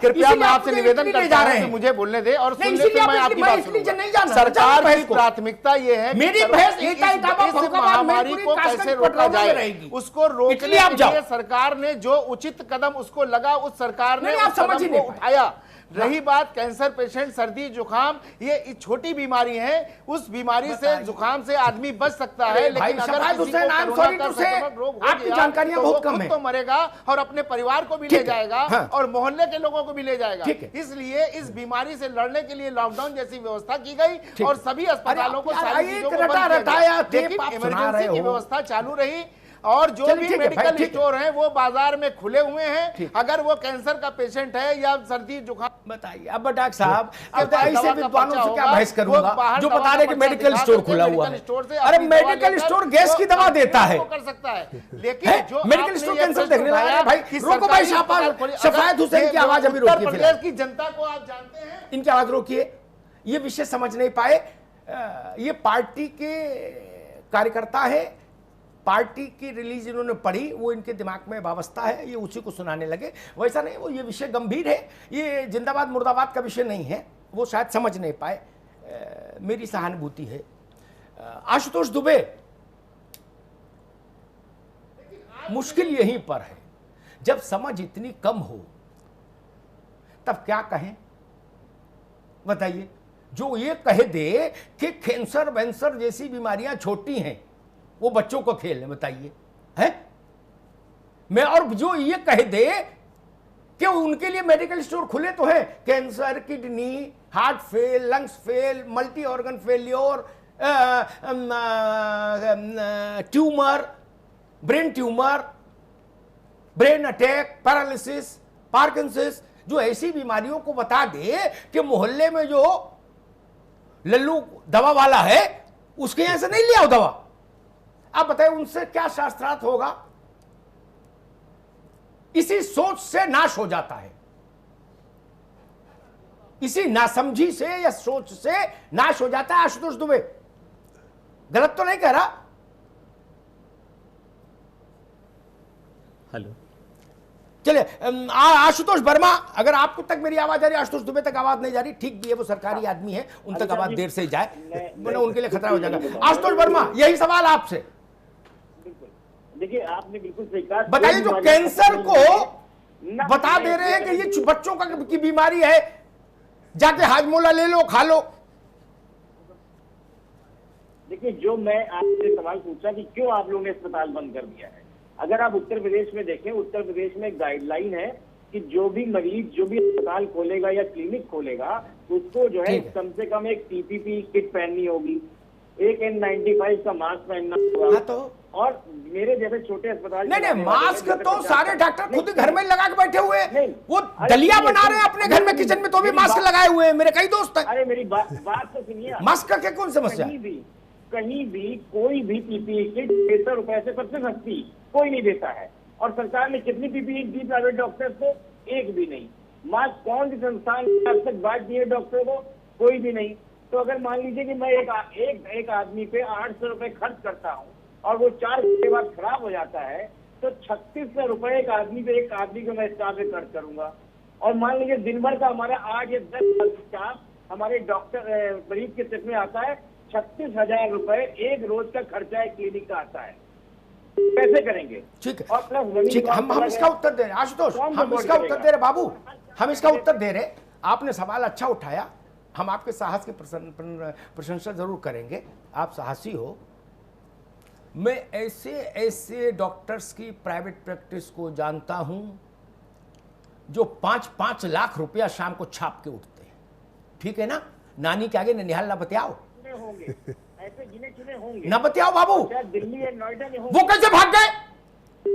कृपया मैं आपसे निवेदन करता हूं कि मुझे बोलने दे और सुनने पे मैं आपकी बात सुनूंगा। सरकार की प्राथमिकता ये है कि इस महामारी को कैसे रोका जाए, उसको रोकने के लिए सरकार ने जो उचित कदम उसको लगा, उस सरकार ने उस कदम को उठाया। रही बात कैंसर पेशेंट, सर्दी जुकाम, ये छोटी बीमारी है, उस बीमारी से जुकाम से आदमी बच सकता है, लेकिन अगर किसी को कोरोना का संक्रमण रोग हो गया तो वो खुद तो मरेगा और अपने परिवार को भी ले जाएगा और मोहल्ले के लोगों को भी ले जाएगा। इसलिए इस बीमारी से लड़ने के लिए लॉकडाउन जैसी व्यवस्था की गई और सभी अस्पतालों को सारी चीजों को बंद किया गया, लेकिन इमरजेंसी की व्यवस्था चालू रही और जो भी मेडिकल स्टोर हैं वो बाजार में खुले हुए हैं। अगर वो कैंसर का पेशेंट है या सर्दी जुकाम, बताइए। अब डॉक्टर साहब, अब ऐसे विद्वानों से क्या बहस करूंगा जो बता रहे कि मेडिकल स्टोर खुला हुआ है। अरे मेडिकल स्टोर गैस की दवा देता है, कर सकता है, लेकिन जो मेडिकल स्टोर कैंसर देखने वाला भाई, रोको भाई, शफायत हुसैन की आवाज अभी रोकिए। उत्तर प्रदेश की जनता को आप जानते हैं, इनकी आवाज रोकिए। ये विषय समझ नहीं पाए, ये पार्टी के कार्यकर्ता है, पार्टी की रिलीज इन्होंने पढ़ी, वो इनके दिमाग में वाबस्ता है, ये उसी को सुनाने लगे। वैसा नहीं, वो ये विषय गंभीर है, ये जिंदाबाद मुर्दाबाद का विषय नहीं है, वो शायद समझ नहीं पाए। मेरी सहानुभूति है। आशुतोष दुबे, मुश्किल यहीं पर है, जब समझ इतनी कम हो तब क्या कहें, बताइए। जो ये कह दे कि कैंसर वैंसर जैसी बीमारियां छोटी हैं, वो बच्चों को खेल है, बताइए है मैं, और जो ये कह दे कि उनके लिए मेडिकल स्टोर खुले तो है, cancer, kidney, heart fail, lungs fail, multi organ failure, tumour, brain tumour, brain attack, paralysis, Parkinson's, जो ऐसी बीमारियों को बता दे कि मोहल्ले में जो लल्लू दवा वाला है उसके यहां से नहीं ले आओ दवा। आप बताइए उनसे क्या शास्त्रार्थ होगा। इसी सोच से नाश हो जाता है, इसी नासमझी से या सोच से नाश हो जाता है। आशुतोष दुबे, गलत तो नहीं कह रहा? हेलो, चलिए आशुतोष वर्मा, अगर आपको तक मेरी आवाज आ रही है, आशुतोष दुबे तक आवाज नहीं जा रही, ठीक भी है, वो सरकारी आदमी है, उन तक आवाज देर से ही जाए, उनके लिए खतरा हो जाएगा। आशुतोष वर्मा, यही सवाल आपसे। देखिए आपने बिल्कुल सही कहा। बताइए, जो कैंसर को बता दे रहे हैं कि ये बच्चों की बीमारी है, जाके हाजमोला ले लो, खा लो। देखिए, जो मैं आपसे सवाल पूछा कि क्यों आप लोगों ने अस्पताल बंद कर दिया है, अगर आप उत्तर प्रदेश में देखें, उत्तर प्रदेश में गाइडलाइन है कि जो भी मरीज जो भी अस्पताल खोलेगा या क्लिनिक खोलेगा, उसको जो है कम से कम एक पीपीपी किट पहननी होगी, एक N95 का मास्क पहनना होगा। तो और मेरे जैसे छोटे अस्पताल नहीं, मास्क तो सारे डॉक्टर खुद घर में लगा के बैठे हुए हैं, वो दलिया बना रहे हैं अपने घर में किचन में, तो भी मास्क लगाए हुए हैं, मेरे कई दोस्त हैं। अरे मेरी बात तो सुनिए, मास्क का कौन समस्या? कहीं भी कोई भी पीपीई किट 600 रुपए से सबसे सस्ती कोई नहीं देता है, और सरकार ने कितनी पीपीई दी प्राइवेट डॉक्टर्स को? एक भी नहीं। मास्क कौन सी संस्थान अब तक बांट दिए डॉक्टरों को? कोई भी नहीं। तो अगर मान लीजिए कि मैं एक आदमी पे 800 रुपए खर्च करता हूँ और वो 4 घंटे बाद खराब हो जाता है, तो 3600 रुपए एक आदमी को मैं स्टाफ पे खर्च करूंगा। और मान लीजिए दिन भर का हमारा 8 या 10 स्टाफ हमारे डॉक्टर मरीज के तक में आता है, 36,000 रुपए एक रोज का खर्चा एक क्लिनिक का आता है, कैसे करेंगे? ठीक है, और प्लस ठीक, हम इसका उत्तर दे रहे हैं आशुतोष, हम इसका उत्तर दे रहे बाबू, हम इसका उत्तर दे रहे। आपने सवाल अच्छा उठाया, हम आपके साहस की प्रशंसा जरूर करेंगे, आप साहसी हो। मैं ऐसे डॉक्टर्स की प्राइवेट प्रैक्टिस को जानता हूं जो 5-5 लाख रुपया शाम को छाप के उठते हैं, ठीक है ना? नानी के आगे ननिहाल ना बतियाओ, ऐसे गिने चुने होंगे ना बतियाओ बाबू। दिल्ली या नोएडा में होंगे। वो कैसे भाग गए?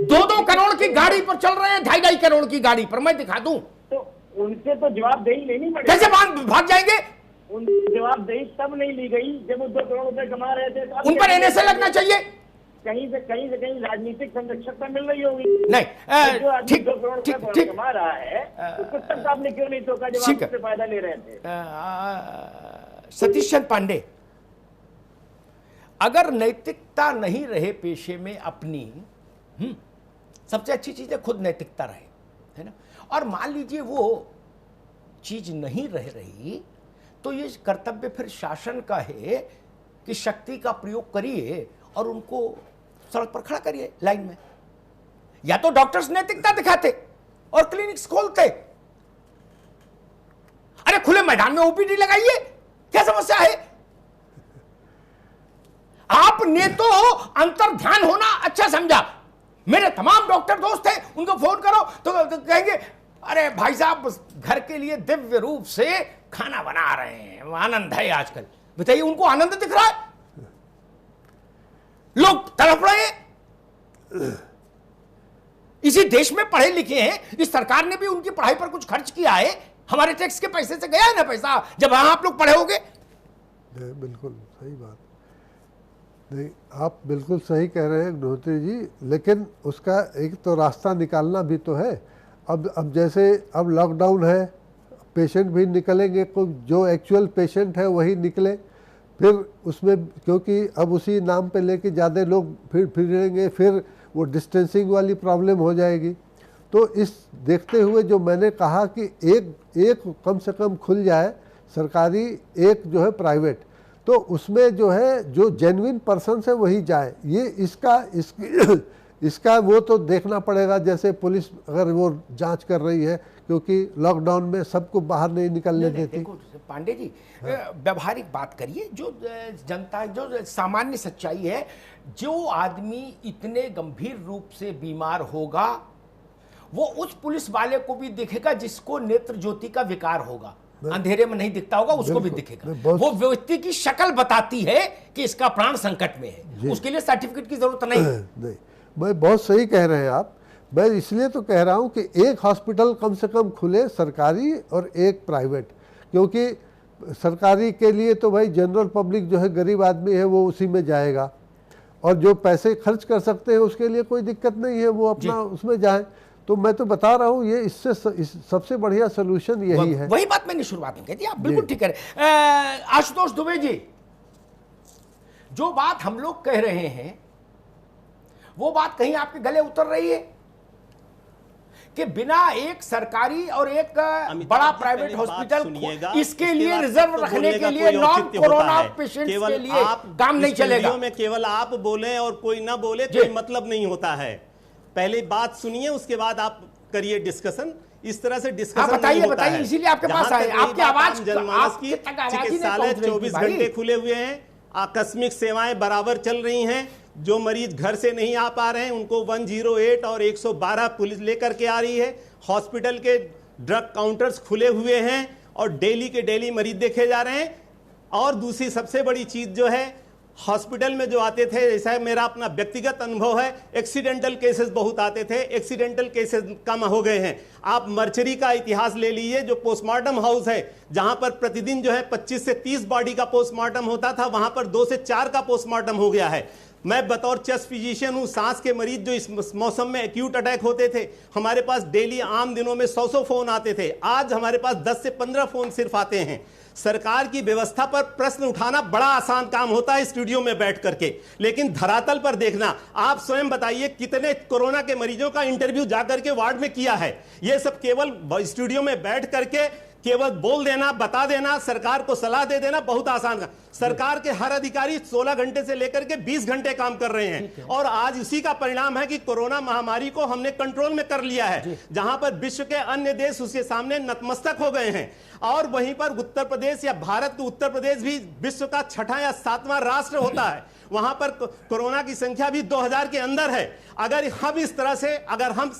2-2 करोड़ की गाड़ी पर चल रहे हैं, 2.5 करोड़ की गाड़ी पर, मैं दिखा दूं। तो उनसे तो जवाबदेही लेनी पड़ेगी। कैसे भाग जाएंगे? उनकी जवाबदेही तब नहीं ली गई जब वो 2 करोड़ रुपए कमा रहे थे। उन पर एनएसए लगना चाहिए। कहीं से कहीं राजनीतिक संरक्षकता मिल रही होगी। नहीं, जो आदमी ठीक 2 करोड़ ठीक रुपया ठीक कमा रहा है उसको तक आपने क्यों नहीं टोका जब ठीक आप उससे फायदा ले रहे थे? सतीश चंद्र पांडे, अगर नैतिकता नहीं रहे पेशे में अपनी, सबसे अच्छी चीज है खुद नैतिकता रहे, है ना। और मान लीजिए वो चीज नहीं रह रही तो ये कर्तव्य फिर शासन का है कि शक्ति का प्रयोग करिए और उनको सड़क पर खड़ा करिए लाइन में, या तो डॉक्टर्स नैतिकता दिखाते और क्लिनिक्स खोलते। अरे खुले मैदान में ओपीडी लगाइए, क्या समस्या है? आपने तो अंतर ध्यान होना अच्छा समझा। मेरे तमाम डॉक्टर दोस्त हैं, उनको फोन करो तो कहेंगे अरे भाई साहब घर के लिए दिव्य रूप से खाना बना रहे हैं, आनंद है आजकल। बताइए उनको आनंद दिख रहा है? लोग तड़प रहे हैं। इसी देश में पढ़े लिखे हैं, इस सरकार ने भी उनकी पढ़ाई पर कुछ खर्च किया है, हमारे टैक्स के पैसे से गया है ना पैसा, जब वहां आप लोग पढ़े होगे। बिल्कुल सही बात नहीं, आप बिल्कुल सही कह रहे हैं अग्निहोत्री जी, लेकिन उसका एक तो रास्ता निकालना भी तो है। अब जैसे अब लॉकडाउन है, पेशेंट भी निकलेंगे, कोई जो एक्चुअल पेशेंट है वही निकले, फिर उसमें क्योंकि अब उसी नाम पे लेके ज़्यादा लोग फिरेंगे, फिर वो डिस्टेंसिंग वाली प्रॉब्लम हो जाएगी। तो इस देखते हुए जो मैंने कहा कि एक कम से कम खुल जाए सरकारी, एक जो है प्राइवेट, तो उसमें जो है जो जेन्युइन पर्सन है वही जाए। ये इसका वो तो देखना पड़ेगा, जैसे पुलिस अगर वो जांच कर रही है, क्योंकि लॉकडाउन में सबको बाहर नहीं निकलने देती। पांडे जी, व्यवहारिक बात करिए, जो जनता, जो सामान्य सच्चाई है, जो आदमी इतने गंभीर रूप से बीमार होगा वो उस पुलिस वाले को भी दिखेगा जिसको नेत्र ज्योति का विकार होगा, अंधेरे में नहीं दिखता होगा, उसको भी दिखेगा। वो व्यक्ति की शक्ल बताती है कि इसका प्राण संकट में है, उसके लिए सर्टिफिकेट की जरूरत नहीं। मैं बहुत सही कह रहे हैं आप। मैं इसलिए तो कह रहा हूं कि एक हॉस्पिटल कम से कम खुले सरकारी और एक प्राइवेट, क्योंकि सरकारी के लिए तो भाई जनरल पब्लिक जो है, गरीब आदमी है, वो उसी में जाएगा, और जो पैसे खर्च कर सकते हैं उसके लिए कोई दिक्कत नहीं है, वो अपना उसमें जाए। तो मैं तो बता रहा हूँ ये इससे सबसे बढ़िया सोल्यूशन यही है। वही बात मैंने शुरुआत में कही थी, आप बिल्कुल ठीक कह रहे हैं। आशुतोष दुबे जी, जो बात हम लोग कह रहे हैं वो बात कहीं आपके गले उतर रही है कि बिना एक सरकारी और एक बड़ा प्राइवेट हॉस्पिटल, इसके लिए रिजर्व रखने के लिए नॉन कोरोना पेशेंट्स के लिए काम नहीं चलेगा। में केवल आप बोले और कोई ना बोले कोई मतलब नहीं होता है। पहले बात सुनिए, उसके बाद आप करिए डिस्कशन। इस तरह से डिस्कशन बताइए, इसीलिए आपके पास आए। आपकी आवाज जनमानस की चिकित्सालय 24 घंटे खुले हुए हैं, आकस्मिक सेवाएं बराबर चल रही हैं। जो मरीज घर से नहीं आ पा रहे हैं उनको 108 और 112 पुलिस लेकर के आ रही है। हॉस्पिटल के ड्रग काउंटर्स खुले हुए हैं और डेली के डेली मरीज देखे जा रहे हैं। और दूसरी सबसे बड़ी चीज जो है, हॉस्पिटल में जो आते थे, ऐसा मेरा अपना व्यक्तिगत अनुभव है, एक्सीडेंटल केसेस बहुत आते थे, एक्सीडेंटल केसेस कम हो गए हैं। आप मर्चरी का इतिहास ले लीजिए, जो पोस्टमार्टम हाउस है, जहां पर प्रतिदिन जो है 25 से 30 बॉडी का पोस्टमार्टम होता था, वहां पर 2 से 4 का पोस्टमार्टम हो गया है। मैं बतौर चेस्ट फिजिशियन हूं, सांस के मरीज जो इस मौसम में एक्यूट अटैक होते थे, हमारे पास डेली आम दिनों में 100 फोन आते थे, आज हमारे पास 10 से 15 फोन सिर्फ आते हैं। सरकार की व्यवस्था पर प्रश्न उठाना बड़ा आसान काम होता है स्टूडियो में बैठ करके, लेकिन धरातल पर देखना, आप स्वयं बताइए कितने कोरोना के मरीजों का इंटरव्यू जाकर के वार्ड में किया है। यह सब केवल स्टूडियो में बैठ करके केवल बोल देना, बता देना, सरकार को सलाह दे देना बहुत आसान है। सरकार के हर अधिकारी 16 घंटे से लेकर के 20 घंटे काम कर रहे हैं, और आज इसी का परिणाम है कि कोरोना महामारी को हमने कंट्रोल में कर लिया है। जहां पर विश्व के अन्य देश उसके सामने नतमस्तक हो गए हैं, और वहीं पर उत्तर प्रदेश या भारत के उत्तर प्रदेश भी विश्व का 6वां या 7वां राष्ट्र होता है। वहां पर कोरोना की संख्या भी 2000 के अंदर है। अगर हम इस तरह से, अगर हम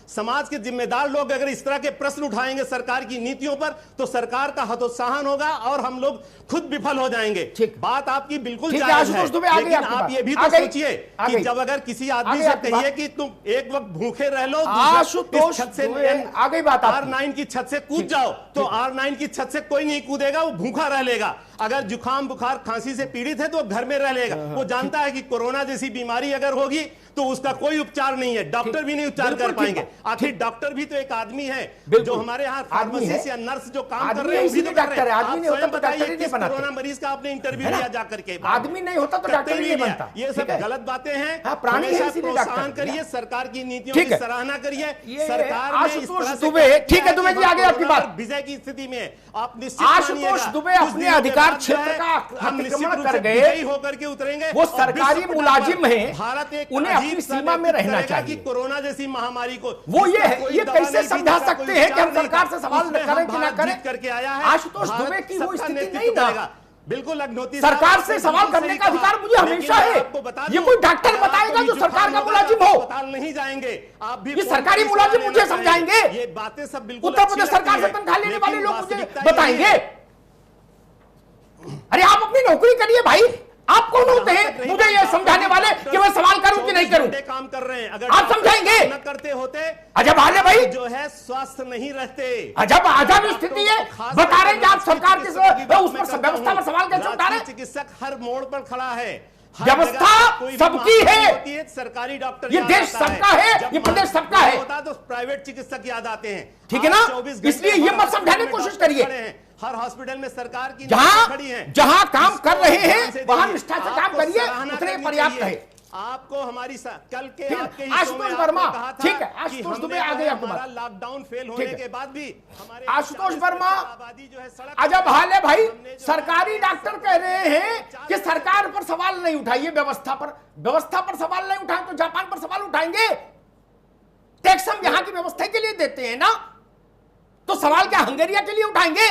समाज के जिम्मेदार लोग अगर इस तरह के प्रश्न उठाएंगे सरकार की नीतियों पर, तो सरकार का हतोत्साहन होगा और हम लोग खुद विफल हो जाएंगे। बात आपकी बिल्कुल ठीक है, जायज आशुतोष दुबे, आ गई लेकिन आपकी आप बात। ये भी आ तो गई, सोचिए आ कि गई। जब अगर किसी आदमी गई से आपकी कहिए बात। कि तुम एक वक्त भूखे रह लो, आशुतोष छत से दुबे, आ गई बात आपकी। R9 की छत से कूद जाओ, तो R9 की छत से कोई नहीं कूदेगा, वो भूखा रह लेगा। अगर जुकाम बुखार खांसी से पीड़ित है तो वो घर में रह लेगा। वो जानता है कि कोरोना जैसी बीमारी अगर होगी तो उसका कोई उपचार नहीं है, डॉक्टर भी नहीं उपचार कर पाएंगे। आखिर डॉक्टर भी तो एक आदमी है, जो हमारे यहाँ फार्मासिस्ट या नर्स जो काम कर रहे हैं, इसीलिए डॉक्टर है। आदमी नहीं होता तो डॉक्टर ही नहीं बनाते। कोरोना मरीज का आपने इंटरव्यू लिया जाकर के, आदमी नहीं होता तो डॉक्टर ही नहीं बनता। ये सब गलत बातें हैं। हाँ, प्राणी है, हमेशा इसीलिए प्रोत्साहन डॉक्टर करिए, सरकार की नीतियों ठीक की है। सराहना करिए। ये सरकार ने इस आशुतोष तरह से दुबे, किया ठीक है, है दुबे कि जी, आगे आपकी कोरोना बात। विजय की स्थिति में आप निश्चित आशुतोष मानिएगा, दुबे कुछ अपने दिनों के अधिकार बाद क्षेत्र जो है, का हम निश्चित अतिक्रमण रूप कर से गए। विजयी होकर के उतरेंगे। वो और सरकारी विश्व मुलाजिम पटल पर हैं, भारत एक उन्हें अजीब अपनी सा सीमा में व्यक्तित्व रहना करेगा चाहिए। कि कोरोना जैसी महामारी को वो ये जिसका है, कोई ये दवा कैसे नहीं थी, समझा जिसका सकते कोई हैं कि हम उपचार नहीं सरकार था, से सवाल उसमें करें हम कि ना भारत करें? जीत करके आया है। आशुतोष भारत दुबे की वो सबका स्थिति नेतृत्व नहीं ना। करेगा। बिल्कुल अग्नोती सरकार से सवाल करने का अधिकार मुझे हमेशा है। ये कोई डॉक्टर बताएगा जो सरकार का मुलाजिम हो? अस्पताल नहीं जाएंगे आप भी, ये सरकारी मुलाजिम मुझे समझाएंगे? ये बातें सब बिल्कुल उत्तर प्रदेश अच्छी सरकार से लगती हैं, तनख्वाह लेने वाले लेकिन लोग मुझे वास्तविकता यही बताएंगे? है। अरे आप अपनी नौकरी करिए भाई, आप कौन होते हैं मुझे ये समझाने वाले कि मैं सवाल करूं कि नहीं करूं? काम कर रहे हैं, अगर आप समझाएंगे? न करते होते अजब हाल है भाई, जो है स्वस्थ नहीं रहते। अजब अजब स्थिति है। बता रहे हैं कि आप सरकार के उस पर व्यवस्था पर सवाल कैसे उठा रहे हैं? चिकित्सक हर मोड़ पर खड़ा है। व्यवस्था सबकी है, सरकारी डॉक्टर ये देश सबका है, ये प्रदेश सबका है। होता तो प्राइवेट चिकित्सक याद आते हैं, ठीक है ना? इसलिए ये मत समझाने की कोशिश करिए। हर हॉस्पिटल में सरकार की जहां काम कर रहे हैं वहां निष्ठा से काम करिए, उतने पर्याप्त है। आपको हमारी कल के आपके आशुतोष वर्मा, ठीक है, आशुतोष दुबे आ गए आपके बाद। लॉकडाउन फेल होने के बाद भी हमारे आशुतोष वर्मा, अजब हाल है भाई। सरकारी डॉक्टर कह रहे हैं कि सरकार पर सवाल नहीं उठाइए, व्यवस्था पर सवाल नहीं उठाएं तो जापान पर सवाल उठाएंगे। टैक्स हम यहां की व्यवस्था के लिए देते हैं ना, तो सवाल क्या हंगेरिया के लिए उठाएंगे?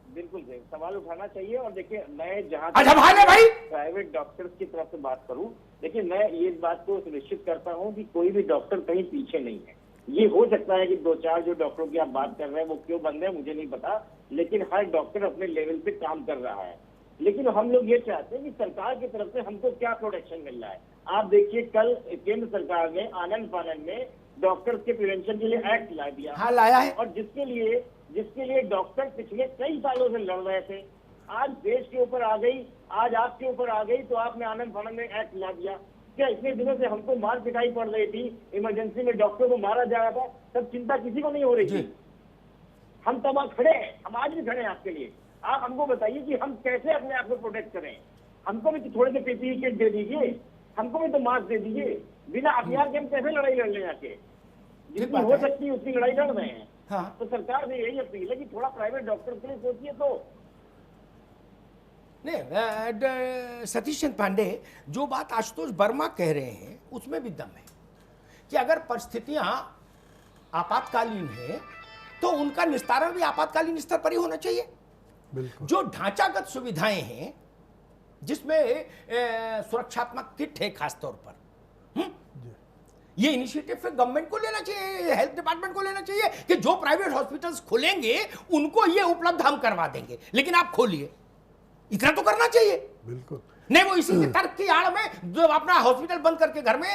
बिल्कुल सवाल उठाना चाहिए। और देखिए, मैं जहां अजब हाल है भाई। प्राइवेट डॉक्टर्स की तरफ से बात करूं, देखिए मैं ये बात को सुनिश्चित करता हूं कि कोई भी डॉक्टर कहीं पीछे नहीं है। ये हो सकता है कि 2-4 जो डॉक्टरों की आप बात कर रहे हैं वो क्यों बंद है मुझे नहीं पता, लेकिन हर डॉक्टर अपने लेवल पे काम कर रहा है। लेकिन हम लोग ये चाहते हैं कि सरकार की तरफ से हमको क्या प्रोटेक्शन मिल रहा है। आप देखिए, कल केंद्र सरकार ने आनंद फानन में डॉक्टर्स के प्रिवेंशन के लिए एक्ट ला दिया। हाँ, लाया है। और जिसके लिए डॉक्टर पिछले कई सालों से लड़ रहे थे, आज देश के ऊपर आ गई, आज आपके ऊपर आ गई, तो आपने आनंद फानन में एक्ट ला दिया। क्या इतने दिनों से हमको मार पिटाई पड़ रही थी, इमरजेंसी में डॉक्टर को मारा जा रहा था, तब चिंता किसी को नहीं हो रही थी। हम तब खड़े हैं, हम आज भी खड़े हैं आपके लिए। आप हमको बताइए कि हम कैसे अपने आप को प्रोटेक्ट करें। हमको भी तो थोड़े से पीपीई किट दे दीजिए, हमको भी तो मास्क दे दीजिए। बिना हथियार के हम कैसे लड़ाई लड़ लें आके? जितनी हो सकती है उतनी लड़ाई लड़ रहे हैं। हाँ। तो सरकार से यही अपील है कि थोड़ा प्राइवेट डॉक्टर के लिए सोचिए। तो नहीं, सतीश चंद्र पांडे, जो बात आशुतोष वर्मा कह रहे हैं उसमें भी दम है कि अगर परिस्थितियां आपातकालीन है तो उनका निस्तारण भी आपातकालीन स्तर पर ही होना चाहिए। जो ढांचागत सुविधाएं हैं, जिसमें सुरक्षात्मक किट है खासतौर पर, ये इनिशिएटिव फिर गवर्नमेंट को लेना चाहिए, हेल्थ डिपार्टमेंट को लेना चाहिए कि जो प्राइवेट हॉस्पिटल्स खुलेंगे उनको ये उपलब्ध हम करवा देंगे, लेकिन आप खोलिए, इतना तो करना चाहिए। बिल्कुल नहीं, वो इसी के तर्क की आड़ में जो अपना हॉस्पिटल बंद करके घर में।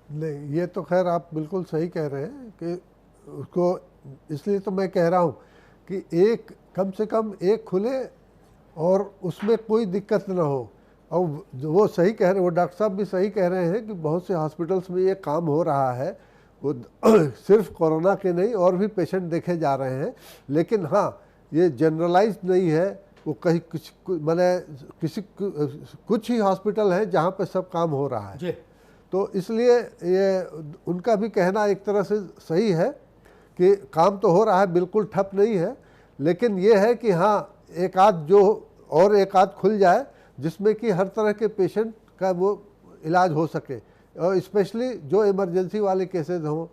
नहीं, ये तो खैर आप बिल्कुल सही कह रहे हैं कि उसको, इसलिए तो मैं कह रहा हूँ कि एक कम से कम एक खुले और उसमें कोई दिक्कत ना हो। और वो सही कह रहे, वो डॉक्टर साहब भी सही कह रहे हैं कि बहुत से हॉस्पिटल्स में ये काम हो रहा है। वो सिर्फ कोरोना के नहीं और भी पेशेंट देखे जा रहे हैं, लेकिन हाँ ये जनरलाइज नहीं है। वो कहीं कुछ ही हॉस्पिटल हैं जहाँ पे सब काम हो रहा है। तो इसलिए ये उनका भी कहना एक तरह से सही है कि काम तो हो रहा है, बिल्कुल ठप नहीं है, लेकिन ये है कि हाँ एक आध खुल जाए जिसमें कि हर तरह के पेशेंट का वो इलाज हो सके, और स्पेशली जो इमरजेंसी वाले केसेस हों,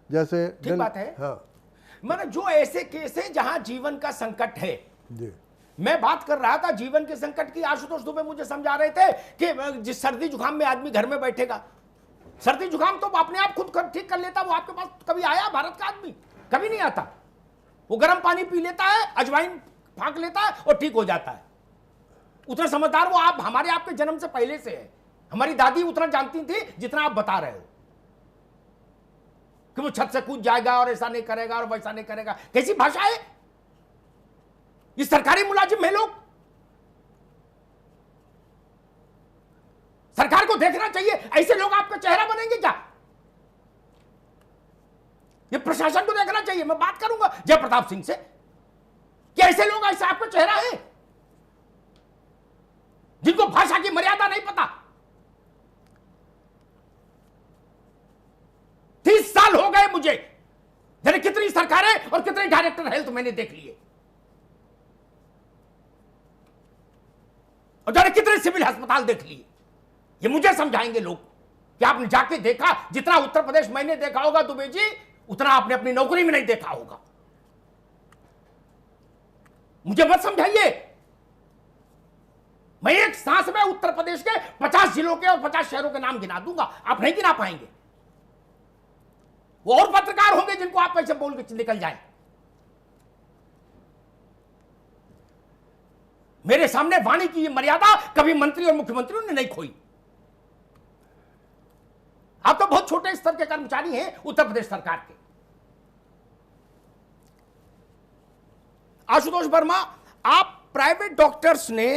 जैसे ठीक बात है। हाँ, माने जो ऐसे केस हैं जहां जीवन का संकट है। जी, मैं बात कर रहा था जीवन के संकट की। आशुतोष दुबे मुझे समझा रहे थे कि जिस सर्दी जुकाम में आदमी घर में बैठेगा, सर्दी जुकाम तो अपने आप खुद ठीक कर लेता। वो आपके पास कभी आया भारत का आदमी? कभी नहीं आता। वो गर्म पानी पी लेता है, अजवाइन फांक लेता है और ठीक हो जाता है। उतना समझदार वो आप हमारे आपके जन्म से पहले से है। हमारी दादी उतना जानती थी जितना आप बता रहे हो कि वो छत से कूद जाएगा और ऐसा नहीं करेगा और वैसा नहीं करेगा। कैसी भाषा है ये? सरकारी मुलाजिम है लोग। सरकार को देखना चाहिए, ऐसे लोग आपका चेहरा बनेंगे क्या? ये प्रशासन को देखना चाहिए। मैं बात करूंगा जयप्रताप सिंह से कि ऐसे लोग ऐसा आपका चेहरा है जिनको भाषा की मर्यादा नहीं पता। 30 साल हो गए मुझे, जाने कितनी सरकारें और कितने डायरेक्टर हेल्थ मैंने देख लिए, और जाने कितने सिविल अस्पताल देख लिए। ये मुझे समझाएंगे लोग कि आपने जाके देखा। जितना उत्तर प्रदेश मैंने देखा होगा दुबे जी, उतना आपने अपनी नौकरी में नहीं देखा होगा। मुझे मत समझाइए। मैं एक सांस में उत्तर प्रदेश के 50 जिलों के और 50 शहरों के नाम गिना दूंगा, आप नहीं गिना पाएंगे। वो और पत्रकार होंगे जिनको आप ऐसे बोल के निकल जाए। मेरे सामने वाणी की ये मर्यादा कभी मंत्री और मुख्यमंत्रियों ने नहीं खोई। आप तो बहुत छोटे स्तर के कर्मचारी हैं उत्तर प्रदेश सरकार के। आशुतोष वर्मा, आप प्राइवेट डॉक्टर्स ने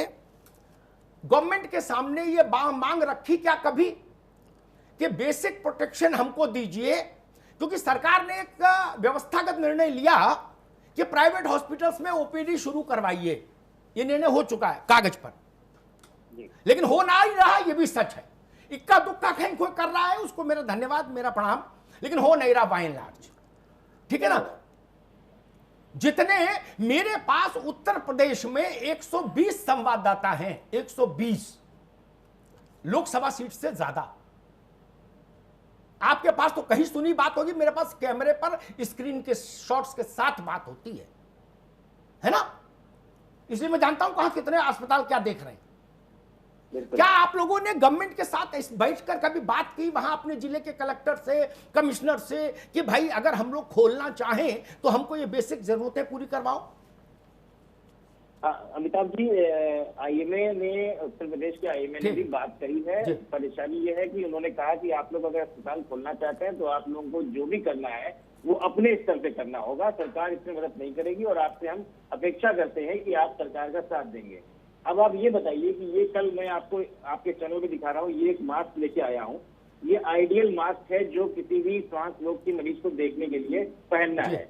गवर्नमेंट के सामने ये मांग रखी क्या कभी कि बेसिक प्रोटेक्शन हमको दीजिए? क्योंकि सरकार ने एक व्यवस्थागत निर्णय लिया कि प्राइवेट हॉस्पिटल्स में ओपीडी शुरू करवाइए। ये निर्णय हो चुका है कागज पर, लेकिन हो ना ही रहा, ये भी सच है। इक्का दुक्का कहीं कोई कर रहा है, उसको मेरा धन्यवाद, मेरा प्रणाम, लेकिन हो नहीं रहा बाय एंड लार्ज। ठीक है ना? जितने मेरे पास उत्तर प्रदेश में 120 संवाददाता हैं, 120 लोकसभा सीट से ज्यादा। आपके पास तो कहीं सुनी बात होगी, मेरे पास कैमरे पर स्क्रीन के शॉट्स के साथ बात होती है ना? इसलिए मैं जानता हूं कहां कितने अस्पताल क्या देख रहे हैं। क्या आप लोगों ने गवर्नमेंट के साथ बैठकर कभी बात की वहां अपने जिले के कलेक्टर से, कमिश्नर से, कि भाई अगर हम लोग खोलना चाहें तो हमको ये बेसिक जरूरतें पूरी करवाओ? अमिताभ जी, आईएमए ने, उत्तर प्रदेश के आईएमए ने भी बात करी है। परेशानी ये है कि उन्होंने कहा कि आप लोग अगर अस्पताल खोलना चाहते हैं तो आप लोगों को जो भी करना है वो अपने स्तर पे करना होगा, सरकार इसमें मदद नहीं करेगी और आपसे हम अपेक्षा करते हैं कि आप सरकार का साथ देंगे। अब आप ये बताइए कि ये कल मैं आपको आपके चैनल पे दिखा रहा हूँ, ये एक मास्क लेके आया हूँ। ये आइडियल मास्क है जो किसी भी सांस रोग की मरीज को देखने के लिए पहनना है।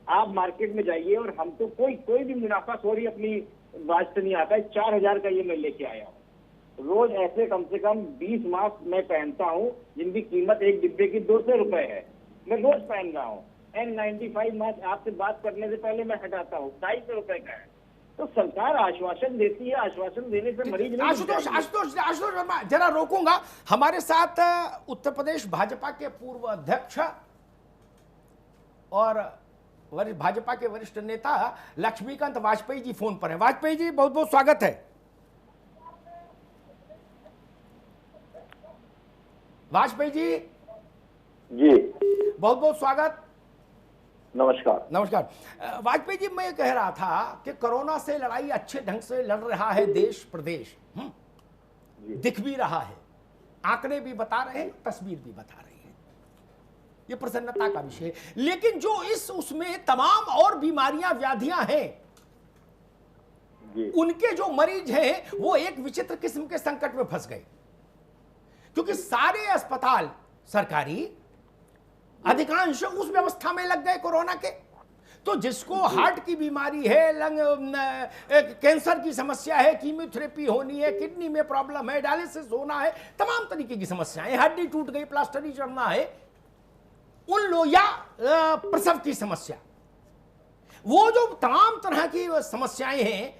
आप मार्केट में जाइए और हमको कोई भी मुनाफाखोरी अपनी बात से नहीं आता है। 4000 का ये मैं लेके आया हूँ। रोज ऐसे कम से कम 20 मास्क मैं पहनता हूँ जिनकी कीमत एक डिब्बे की 200 रुपए है। मैं रोज पहन रहा हूँ। N95 मास्क आपसे बात करने से पहले मैं हटाता हूँ, 250 रुपए का है। तो सरकार आश्वासन देती है, आश्वासन देने से मरीज नहीं। आशुतोष वर्मा, जरा रोकूंगा। हमारे साथ उत्तर प्रदेश भाजपा के पूर्व अध्यक्ष और भाजपा के वरिष्ठ नेता लक्ष्मीकांत वाजपेयी जी फोन पर हैं। वाजपेयी जी, बहुत बहुत स्वागत है। वाजपेयी जी बहुत बहुत स्वागत। नमस्कार। नमस्कार वाजपेयी जी, मैं कह रहा था कि कोरोना से लड़ाई अच्छे ढंग से लड़ रहा है देश प्रदेश, दिख भी रहा है, आंकड़े भी बता रहे हैं, तस्वीर भी बता रही है, ये प्रसन्नता का विषय है। लेकिन जो उसमें तमाम और बीमारियां, व्याधियां हैं, उनके जो मरीज हैं वो एक विचित्र किस्म के संकट में फंस गए, क्योंकि सारे अस्पताल सरकारी अधिकांश उस व्यवस्था में लग गए कोरोना के। तो जिसको हार्ट की बीमारी है, लंग कैंसर की समस्या है, कीमोथेरेपी होनी है, किडनी में प्रॉब्लम है, डायलिसिस होना है, तमाम तरीके की समस्याएं, हड्डी टूट गई, प्लास्टरी चढ़ना है, उन लोग, या प्रसव की समस्या, वो जो तमाम तरह की समस्याएं हैं,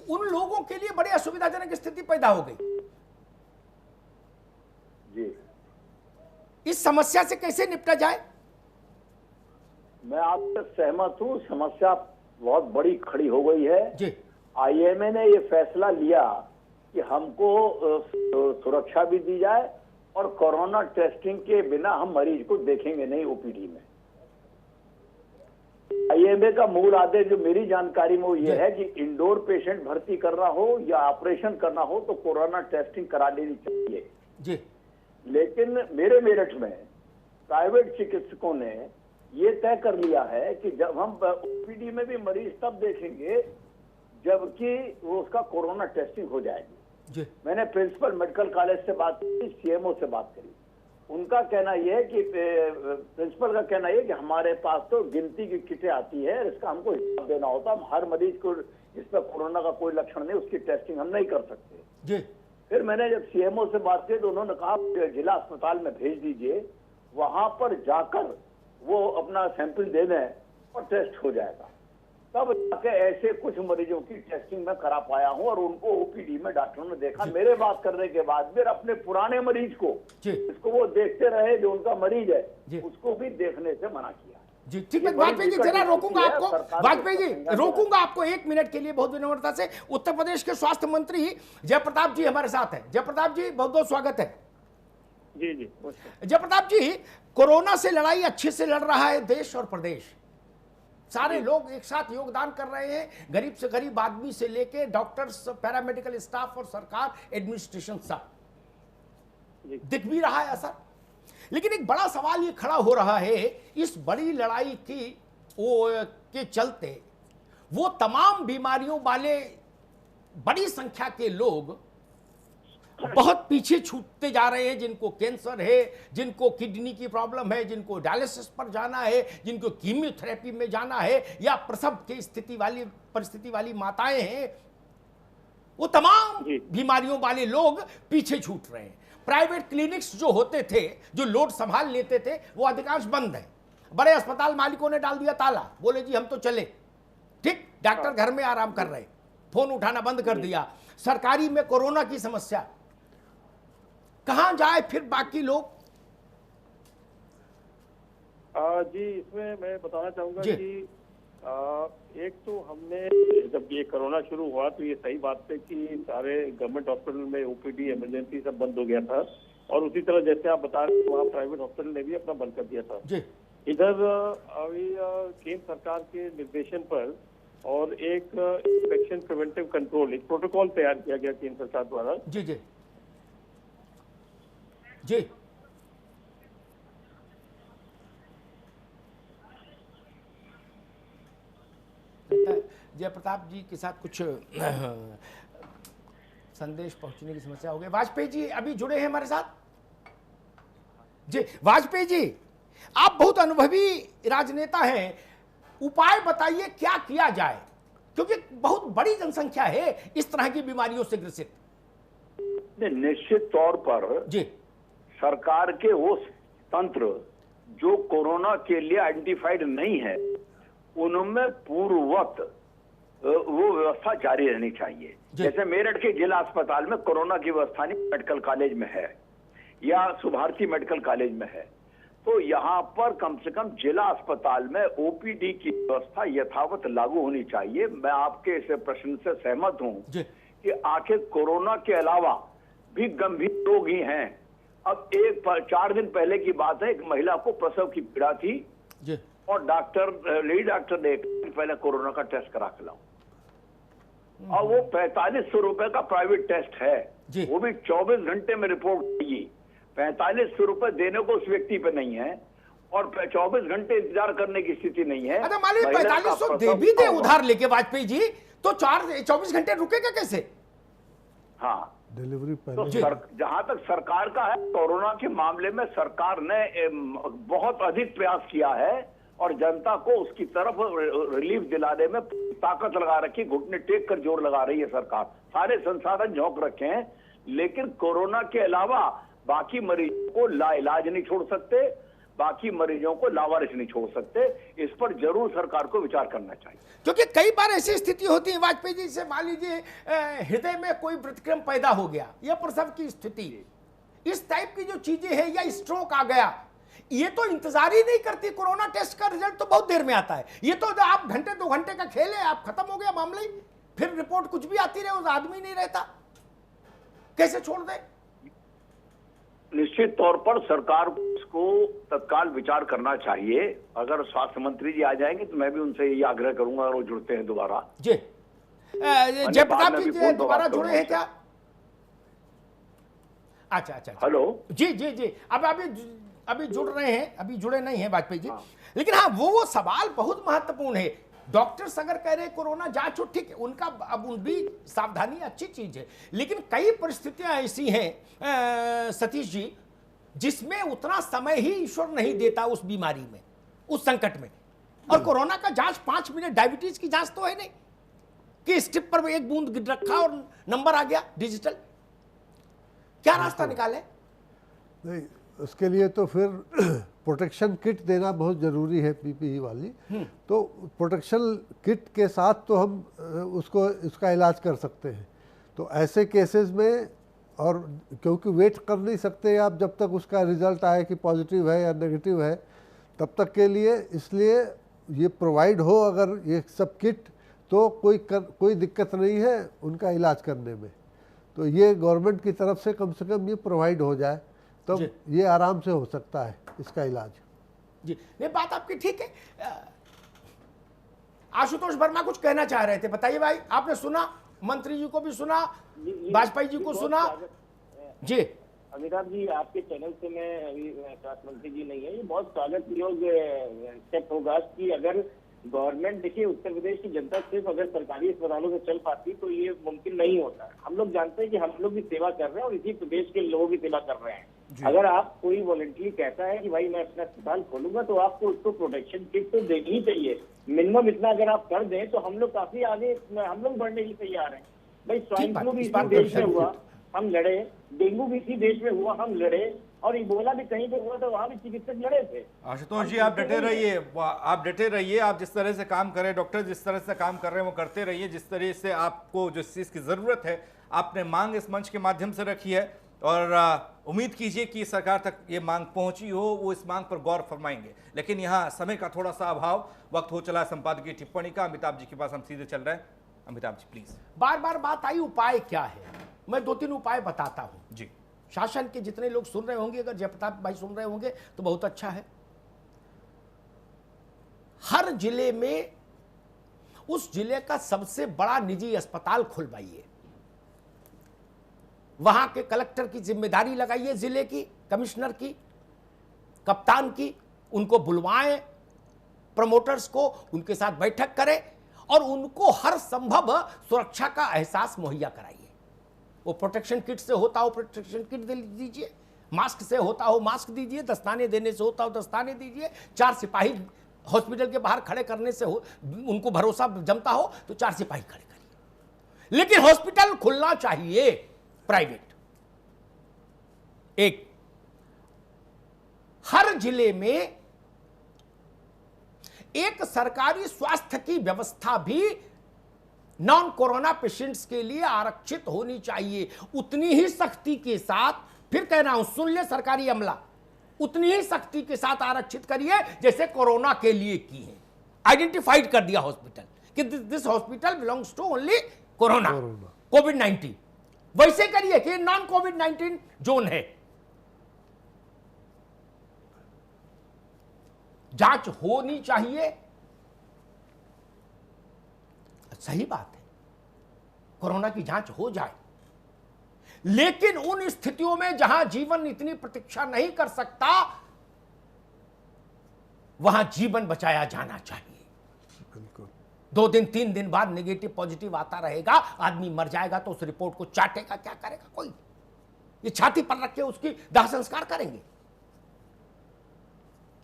उन लोगों के लिए बड़ी असुविधाजनक स्थिति पैदा हो गई। इस समस्या से कैसे निपटा जाए? मैं आपसे सहमत हूँ, समस्या बहुत बड़ी खड़ी हो गई है जी। आईएमए ने ये फैसला लिया कि हमको सुरक्षा भी दी जाए और कोरोना टेस्टिंग के बिना हम मरीज को देखेंगे नहीं ओपीडी में। आईएमए का मूल आदेश जो मेरी जानकारी में वो ये है कि इंडोर पेशेंट भर्ती करना हो या ऑपरेशन करना हो तो कोरोना टेस्टिंग करा लेनी चाहिए जी। लेकिन मेरे मेरठ में प्राइवेट चिकित्सकों ने ये तय कर लिया है कि जब हम ओपीडी में भी मरीज तब देखेंगे जबकि वो उसका कोरोना टेस्टिंग हो जाएगी जी। मैंने प्रिंसिपल मेडिकल कॉलेज से बात की, सीएमओ से बात करी। उनका कहना यह है कि प्रिंसिपल का कहना यह कि हमारे पास तो गिनती की किटें आती है, इसका हमको हिसाब देना होता है। हम हर मरीज को जिसमें कोरोना का कोई लक्षण नहीं उसकी टेस्टिंग हम नहीं कर सकते जी। फिर मैंने जब सीएमओ से बात की तो उन्होंने कहा जिला अस्पताल में भेज दीजिए, वहां पर जाकर वो अपना सैंपल दे दें और टेस्ट हो जाएगा। तब जाके ऐसे कुछ मरीजों की टेस्टिंग मैं करा पाया हूं और उनको ओपीडी में डॉक्टरों ने देखा। मेरे बात करने के बाद फिर अपने पुराने मरीज को जिसको वो देखते रहे जो उनका मरीज है उसको भी देखने से मना किया जी। ठीक है वाजपेयी जी, जरा रोकूंगा आपको, वाजपेयी जी रोकूंगा आपको 1 मिनट के लिए बहुत विनम्रता से। उत्तर प्रदेश के स्वास्थ्य मंत्री जयप्रताप जी हमारे साथ हैं। जयप्रताप जी बहुत बहुत स्वागत है। जी जी। जयप्रताप जी, कोरोना से लड़ाई अच्छे से लड़ रहा है देश और प्रदेश, सारे लोग एक साथ योगदान कर रहे हैं, गरीब से गरीब आदमी से लेके डॉक्टर्स, पैरामेडिकल स्टाफ और सरकार, एडमिनिस्ट्रेशन सब दिख भी रहा है असर। लेकिन एक बड़ा सवाल ये खड़ा हो रहा है, इस बड़ी लड़ाई के चलते वो तमाम बीमारियों वाले बड़ी संख्या के लोग बहुत पीछे छूटते जा रहे हैं, जिनको कैंसर है, जिनको किडनी की प्रॉब्लम है, जिनको डायलिसिस पर जाना है, जिनको कीमोथेरेपी में जाना है, या प्रसव की परिस्थिति वाली माताएं हैं, वो तमाम बीमारियों वाले लोग पीछे छूट रहे हैं। प्राइवेट क्लिनिक्स जो होते थे, जो लोड संभाल लेते थे, वो अधिकांश बंद है। बड़े अस्पताल मालिकों ने डाल दिया ताला, बोले जी हम तो चले, ठीक, डॉक्टर घर में आराम कर रहे, फोन उठाना बंद कर दिया। सरकारी में कोरोना की समस्या, कहां जाए फिर बाकी लोग? जी, इसमें मैं बताना चाहूंगा कि एक तो हमने जब ये कोरोना शुरू हुआ तो ये सही बात है कि सारे गवर्नमेंट हॉस्पिटल में ओपीडी इमरजेंसी सब बंद हो गया था, और उसी तरह जैसे आप बता रहे हैं वहाँ प्राइवेट हॉस्पिटल ने भी अपना बंद कर दिया था जी। इधर अभी केंद्र सरकार के निर्देशन पर और एक इन्फेक्शन प्रिवेंटिव कंट्रोल एक प्रोटोकॉल तैयार किया गया केंद्र सरकार द्वारा। जी जी जी। जयप्रताप जी के साथ कुछ संदेश पहुंचने की समस्या हो गई। वाजपेयी जी अभी जुड़े हैं हमारे साथ। जी वाजपेयी जी, आप बहुत अनुभवी राजनेता हैं, उपाय बताइए क्या किया जाए, क्योंकि बहुत बड़ी जनसंख्या है इस तरह की बीमारियों से ग्रसित। निश्चित तौर पर जी सरकार के वो तंत्र जो कोरोना के लिए आइडेंटिफाइड नहीं है, उनमें पूर्ववत वो व्यवस्था जारी रहनी चाहिए। जैसे मेरठ के जिला अस्पताल में कोरोना की व्यवस्था नहीं मेडिकल कॉलेज में है या सुभारती मेडिकल कॉलेज में है, तो यहाँ पर कम से कम जिला अस्पताल में ओपीडी की व्यवस्था यथावत लागू होनी चाहिए। मैं आपके इस प्रश्न से सहमत हूँ कि आखिर कोरोना के अलावा भी गंभीर रोग ही हैं। अब 4 दिन पहले की बात है, एक महिला को प्रसव की पीड़ा थी और लेडी डॉक्टर ने पहले कोरोना का टेस्ट करा के लाओ, और वो 4500 रुपए का प्राइवेट टेस्ट है, वो भी 24 घंटे में रिपोर्ट देगी। 4500 रुपए देने को उस व्यक्ति पे नहीं है और 24 घंटे इंतजार करने की स्थिति नहीं है। अच्छा मान लीजिए 4500 दे भी दे उधार लेके वाजपेयी जी, तो 24 घंटे रुकेगा कैसे? हाँ डिलीवरी तो जहां तक सरकार का है, कोरोना के मामले में सरकार ने बहुत अधिक प्रयास किया है और जनता को उसकी तरफ रिलीफ दिलाने में ताकत लगा रखी, घुटने टेक कर जोर लगा रही है सरकार, सारे संसाधन झोंक रखे हैं। लेकिन कोरोना के अलावा बाकी मरीजों को लाइलाज नहीं छोड़ सकते, बाकी मरीजों को लावारिस नहीं छोड़ सकते। इस पर जरूर सरकार को विचार करना चाहिए, क्योंकि कई बार ऐसी स्थिति होती है वाजपेयी जी से, मान लीजिए हृदय में कोई प्रतिक्रम पैदा हो गया या प्रसव की स्थिति, इस टाइप की जो चीजें हैं, या स्ट्रोक आ गया, ये तो इंतजार ही नहीं करती। कोरोना टेस्ट का रिजल्ट तो बहुत देर में आता है, ये तो आप घंटे 2 घंटे का खेल है, आप खत्म हो गया मामला ही, फिर रिपोर्ट कुछ भी आती रहे, उस आदमी नहीं रहता, कैसे छोड़ दे? निश्चित तौर पर सरकार को इसको तत्काल विचार करना चाहिए। अगर स्वास्थ्य मंत्री जी आ जाएंगे तो मैं भी उनसे ये आग्रह करूंगा अगर वो जुड़ते हैं दोबारा। जी जयप्रताप जी दोबारा जुड़े हैं क्या? अच्छा हेलो जी जी जी अब अभी जुड़ रहे हैं, अभी जुड़े नहीं हैं वाजपेयी जी। लेकिन हाँ वो सवाल बहुत महत्वपूर्ण है। डॉक्टर्स अगर कह रहे कोरोना जांच हो, ठीक है, उनका अब उन भी सावधानी अच्छी चीज है, लेकिन कई परिस्थितियां ऐसी हैं सतीश जी जिसमें उतना समय ही ईश्वर नहीं देता उस बीमारी में, उस संकट में। और कोरोना का जांच 5 मिनट, डायबिटीज की जांच तो है नहीं कि स्ट्रिप पर एक बूंद गिर रखा और नंबर आ गया डिजिटल। क्या रास्ता निकाले? नहीं, उसके लिए तो फिर प्रोटेक्शन किट देना बहुत ज़रूरी है, पीपीई वाली। तो प्रोटेक्शन किट के साथ तो हम उसका इलाज कर सकते हैं। तो ऐसे केसेस में, और क्योंकि वेट कर नहीं सकते आप जब तक उसका रिजल्ट आए कि पॉजिटिव है या नेगेटिव है, तब तक के लिए, इसलिए ये प्रोवाइड हो अगर ये सब किट, तो कोई दिक्कत नहीं है उनका इलाज करने में। तो ये गवर्नमेंट की तरफ से कम ये प्रोवाइड हो जाए तो ये आराम से हो सकता है इसका इलाज। जी ये बात आपकी ठीक है। आशुतोष वर्मा कुछ कहना चाह रहे थे, बताइए भाई। आपने सुना, मंत्री जी को भी सुना, वाजपेयी जी को सुना। जी अमिताभ जी, आपके चैनल से मैं अभी स्वास्थ्य मंत्री जी नहीं है, ये बहुत स्वागत योग्य स्टेप होगा कि अगर गवर्नमेंट, देखिए उत्तर प्रदेश की जनता सिर्फ अगर सरकारी अस्पतालों से चल पाती तो ये मुमकिन नहीं होता। हम लोग जानते हैं कि हम लोग भी सेवा कर रहे हैं और इसी प्रदेश के लोगों की सेवा कर रहे हैं। अगर आप कोई वॉलंटियरली कहता है कि भाई मैं अपना अस्पताल खोलूंगा, तो आपको उसको प्रोटेक्शन किट तो देनी ही चाहिए। मिनिमम इतना अगर आप कर दें तो हम लोग काफी आगे, हम लोग बढ़ने के लिए तैयार हैं। भाई स्वाइन फ्लू भी इसी देश में हुआ, हम लड़े। डेंगू भी इसी देश में हुआ, हम लड़े। और इबोला भी कहीं पे हुआ था, वहां भी चिकित्सक लड़े थे। आशुतोष जी आप डटे रहिए, आप डटे रहिए। आप जिस तरह से काम कर रहे हैं, डॉक्टर जिस तरह से काम कर रहे हैं वो करते रहिए। जिस तरह से आपको जिस चीज़ की ज़रूरत है, आपने मांग इस मंच के माध्यम से रखी है और उम्मीद कीजिए कि सरकार तक ये मांग पहुंची हो, वो इस मांग पर गौर फरमाएंगे। लेकिन यहाँ समय का थोड़ा सा अभाव, वक्त हो चला संपादकीय टिप्पणी का। अमिताभ जी के पास हम सीधे चल रहे हैं। अमिताभ जी प्लीज। बार बार बात आई उपाय क्या है, मैं 2-3 उपाय बताता हूं जी। शासन के जितने लोग सुन रहे होंगे, अगर जयप्रताप भाई सुन रहे होंगे तो बहुत अच्छा है। हर जिले में उस जिले का सबसे बड़ा निजी अस्पताल खुलवाइए, वहां के कलेक्टर की जिम्मेदारी लगाइए, जिले की कमिश्नर की, कप्तान की, उनको बुलवाएं, प्रमोटर्स को, उनके साथ बैठक करें और उनको हर संभव सुरक्षा का एहसास मुहैया कराइए। वो प्रोटेक्शन किट से होता हो प्रोटेक्शन किट दे दीजिए, मास्क से होता हो मास्क दीजिए, दस्ताने देने से होता हो दस्ताने दीजिए। 4 सिपाही हॉस्पिटल के बाहर खड़े करने से हो, उनको भरोसा जमता हो तो 4 सिपाही खड़े करिए। लेकिन हॉस्पिटल खुलना चाहिए प्राइवेट। एक हर जिले में एक सरकारी स्वास्थ्य की व्यवस्था भी नॉन कोरोना पेशेंट्स के लिए आरक्षित होनी चाहिए। उतनी ही सख्ती के साथ, फिर कह रहा हूं, सुन ले सरकारी अमला, उतनी ही सख्ती के साथ आरक्षित करिए जैसे कोरोना के लिए की है। आइडेंटिफाइड कर दिया हॉस्पिटल कि this hospital belongs to only corona, कोविड-19। वैसे करिए कि नॉन कोविड-19 जोन है। जांच होनी चाहिए, सही बात है, कोरोना की जांच हो जाए। लेकिन उन स्थितियों में जहां जीवन इतनी प्रतीक्षा नहीं कर सकता, वहां जीवन बचाया जाना चाहिए। 2 दिन 3 दिन बाद नेगेटिव पॉजिटिव आता रहेगा, आदमी मर जाएगा तो उस रिपोर्ट को चाटेगा, क्या करेगा कोई? ये छाती पर रख के उसकी दाह संस्कार करेंगे?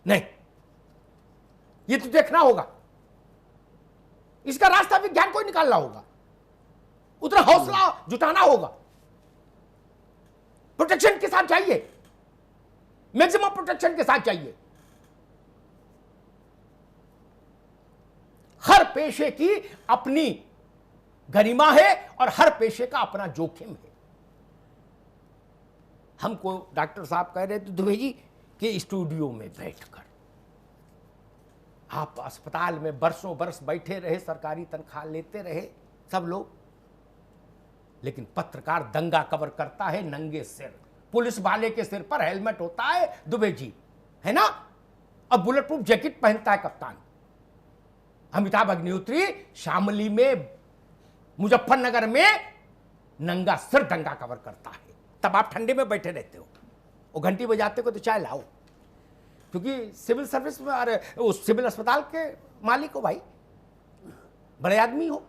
नहीं, ये तो देखना होगा, इसका रास्ता विज्ञान को ही निकालना होगा, उतना हौसला जुटाना होगा। प्रोटेक्शन के साथ चाहिए, मैक्सिमम प्रोटेक्शन के साथ चाहिए। हर पेशे की अपनी गरिमा है और हर पेशे का अपना जोखिम है। हमको डॉक्टर साहब कह रहे थे दुबे जी कि स्टूडियो में बैठकर आप अस्पताल में बरसों बरस बैठे रहे, सरकारी तनख्वाह लेते रहे सब लोग, लेकिन पत्रकार दंगा कवर करता है नंगे सिर, पुलिस वाले के सिर पर हेलमेट होता है दुबे जी, है ना, और बुलेट प्रूफ जैकेट पहनता है कप्तान। अमिताभ अग्निहोत्री शामली में, मुजफ्फरनगर में नंगा सिर दंगा कवर करता है, तब आप ठंडे में बैठे रहते हो, वो घंटी बजाते हो तो चाय लाओ, क्योंकि सिविल सर्विस में, अरे उस सिविल अस्पताल के मालिक हो भाई, बड़े आदमी हो,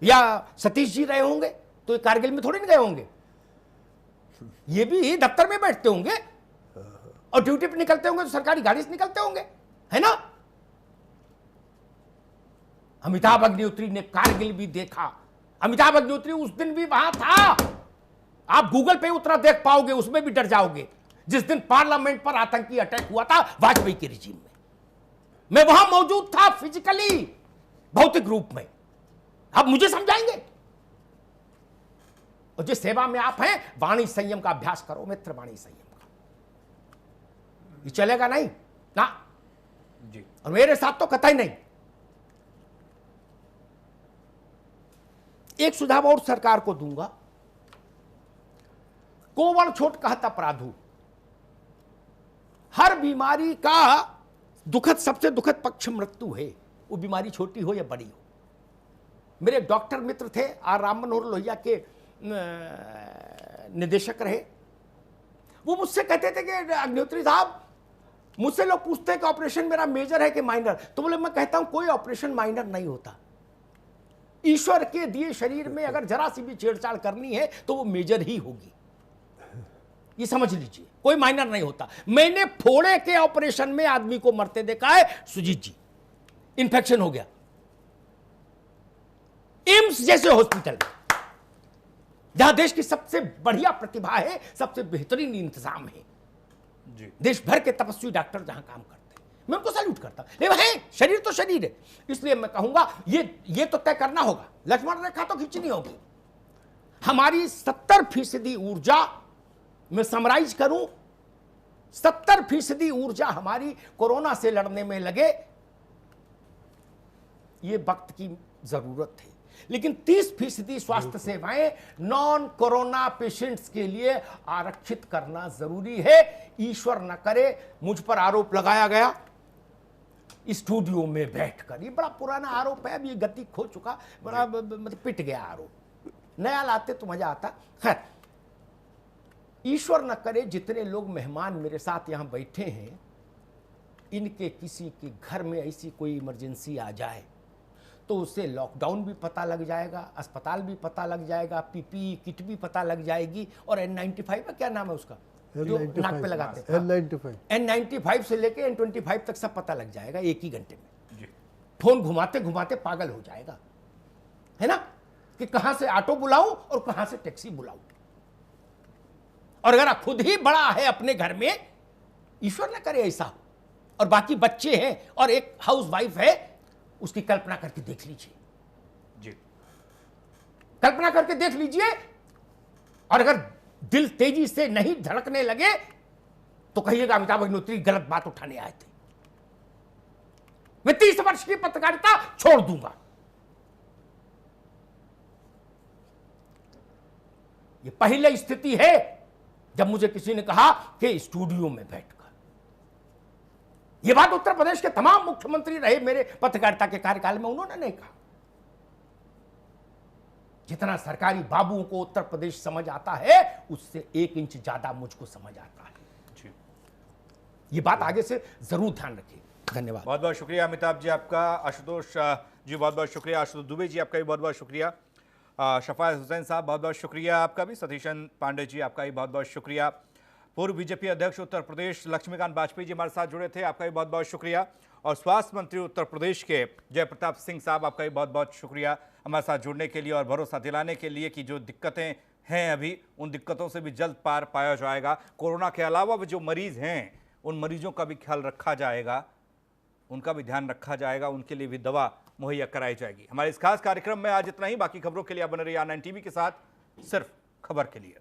या सतीश जी रहे होंगे तो ये कारगिल में थोड़ी नहीं गए होंगे, ये भी दफ्तर में बैठते होंगे और ड्यूटी पे निकलते होंगे तो सरकारी गाड़ी से निकलते होंगे, है ना। अमिताभ अग्निहोत्री ने कारगिल भी देखा, अमिताभ अग्निहोत्री उस दिन भी वहां था, आप गूगल पे उतना देख पाओगे, उसमें भी डर जाओगे, जिस दिन पार्लियामेंट पर आतंकी अटैक हुआ था वाजपेयी के रिजीम में, मैं वहां मौजूद था फिजिकली, भौतिक रूप में। आप मुझे समझाएंगे? और जिस सेवा में आप हैं, वाणी संयम का अभ्यास करो मित्र, वाणी संयम का, ये चलेगा नहीं ना जी, और मेरे साथ तो कतई नहीं। एक सुझाव और सरकार को दूंगा, कोवण छोट कहत अपराधु, हर बीमारी का दुखद, सबसे दुखद पक्ष मृत्यु है, वो बीमारी छोटी हो या बड़ी हो। मेरे एक डॉक्टर मित्र थे, आर राम मनोहर लोहिया के निदेशक रहे, वो मुझसे कहते थे कि अग्निहोत्री साहब, मुझसे लोग पूछते हैं कि ऑपरेशन मेरा मेजर है कि माइनर, तो बोले मैं कहता हूं कोई ऑपरेशन माइनर नहीं होता, ईश्वर के दिए शरीर में अगर जरा सी भी छेड़छाड़ करनी है तो वो मेजर ही होगी, ये समझ लीजिए, कोई माइनर नहीं होता। मैंने फोड़े के ऑपरेशन में आदमी को मरते देखा है, सुजीत जी, इंफेक्शन हो गया, एम्स जैसे हॉस्पिटल में, जहां देश की सबसे बढ़िया प्रतिभा है, सबसे बेहतरीन इंतजाम है जी, देश भर के तपस्वी डॉक्टर जहां काम करते हैं, मैं उनको सैल्यूट करता हूं। लेकिन है, शरीर तो शरीर है, इसलिए मैं कहूंगा ये तो तय करना होगा, लक्ष्मण रेखा तो खींचनी होगी। हमारी 70% ऊर्जा, मैं समराइज करूं, 70% ऊर्जा हमारी कोरोना से लड़ने में लगे, ये वक्त की जरूरत है। लेकिन 30% स्वास्थ्य सेवाएं नॉन कोरोना पेशेंट्स के लिए आरक्षित करना जरूरी है। ईश्वर न करे मुझ पर आरोप लगाया गया स्टूडियो में बैठकर, ये बड़ा पुराना आरोप है, अब ये गति खो चुका, बड़ा मतलब पिट गया आरोप, नया लाते तो मजा आता। खैर, ईश्वर न करे जितने लोग मेहमान मेरे साथ यहां बैठे हैं, इनके किसी के घर में ऐसी कोई इमरजेंसी आ जाए तो उससे लॉकडाउन भी पता लग जाएगा, अस्पताल भी पता लग जाएगा, पीपीई किट भी पता लग जाएगी, और N95 क्या नाम है उसका, जो नाक पे लगाते हैं, N95 से लेके N25 तक सब पता लग जाएगा एक ही घंटे में जी। फोन घुमाते घुमाते पागल हो जाएगा, है ना, कि कहां से ऑटो बुलाऊं और कहां से टैक्सी बुलाऊं। और अगर खुद ही बड़ा है अपने घर में, ईश्वर न करे ऐसा हो, और बाकी बच्चे हैं और एक हाउस वाइफ है, उसकी कल्पना करके देख लीजिए जी, कल्पना करके देख लीजिए। और अगर दिल तेजी से नहीं धड़कने लगे तो कहिएगा अमिताभ अग्निहोत्री गलत बात उठाने आए थे। मैं 30 वर्ष की पत्रकारिता छोड़ दूंगा। ये पहले स्थिति है जब मुझे किसी ने कहा कि स्टूडियो में बैठकर, यह बात उत्तर प्रदेश के तमाम मुख्यमंत्री रहे मेरे पत्रकारिता के कार्यकाल में, उन्होंने नहीं कहा। जितना सरकारी बाबुओं को उत्तर प्रदेश समझ आता है, उससे 1 इंच ज्यादा मुझको समझ आता है। ये बात आगे से जरूर ध्यान रखिए। धन्यवाद, बहुत बहुत शुक्रिया अमिताभ जी आपका, आशुतोष जी बहुत बहुत शुक्रिया, आशुतोष दुबे जी आपका भी बहुत बहुत शुक्रिया, शफायत हुसैन साहब बहुत बहुत शुक्रिया आपका भी, सतीशन पांडे जी आपका भी बहुत बहुत शुक्रिया, पूर्व बीजेपी अध्यक्ष उत्तर प्रदेश लक्ष्मीकांत वाजपेयी जी हमारे साथ जुड़े थे, आपका भी बहुत बहुत शुक्रिया, और स्वास्थ्य मंत्री उत्तर प्रदेश के जयप्रताप सिंह साहब आपका भी बहुत बहुत शुक्रिया हमारे साथ जुड़ने के लिए और भरोसा दिलाने के लिए कि जो दिक्कतें हैं अभी, उन दिक्कतों से भी जल्द पार पाया जाएगा। कोरोना के अलावा भी जो मरीज हैं, उन मरीजों का भी ख्याल रखा जाएगा, उनका भी ध्यान रखा जाएगा, उनके लिए भी दवा मुहैया कराई जाएगी। हमारे इस खास कार्यक्रम में आज इतना ही। बाकी खबरों के लिए आप बने रहिए R9 TV के साथ, सिर्फ खबर के लिए।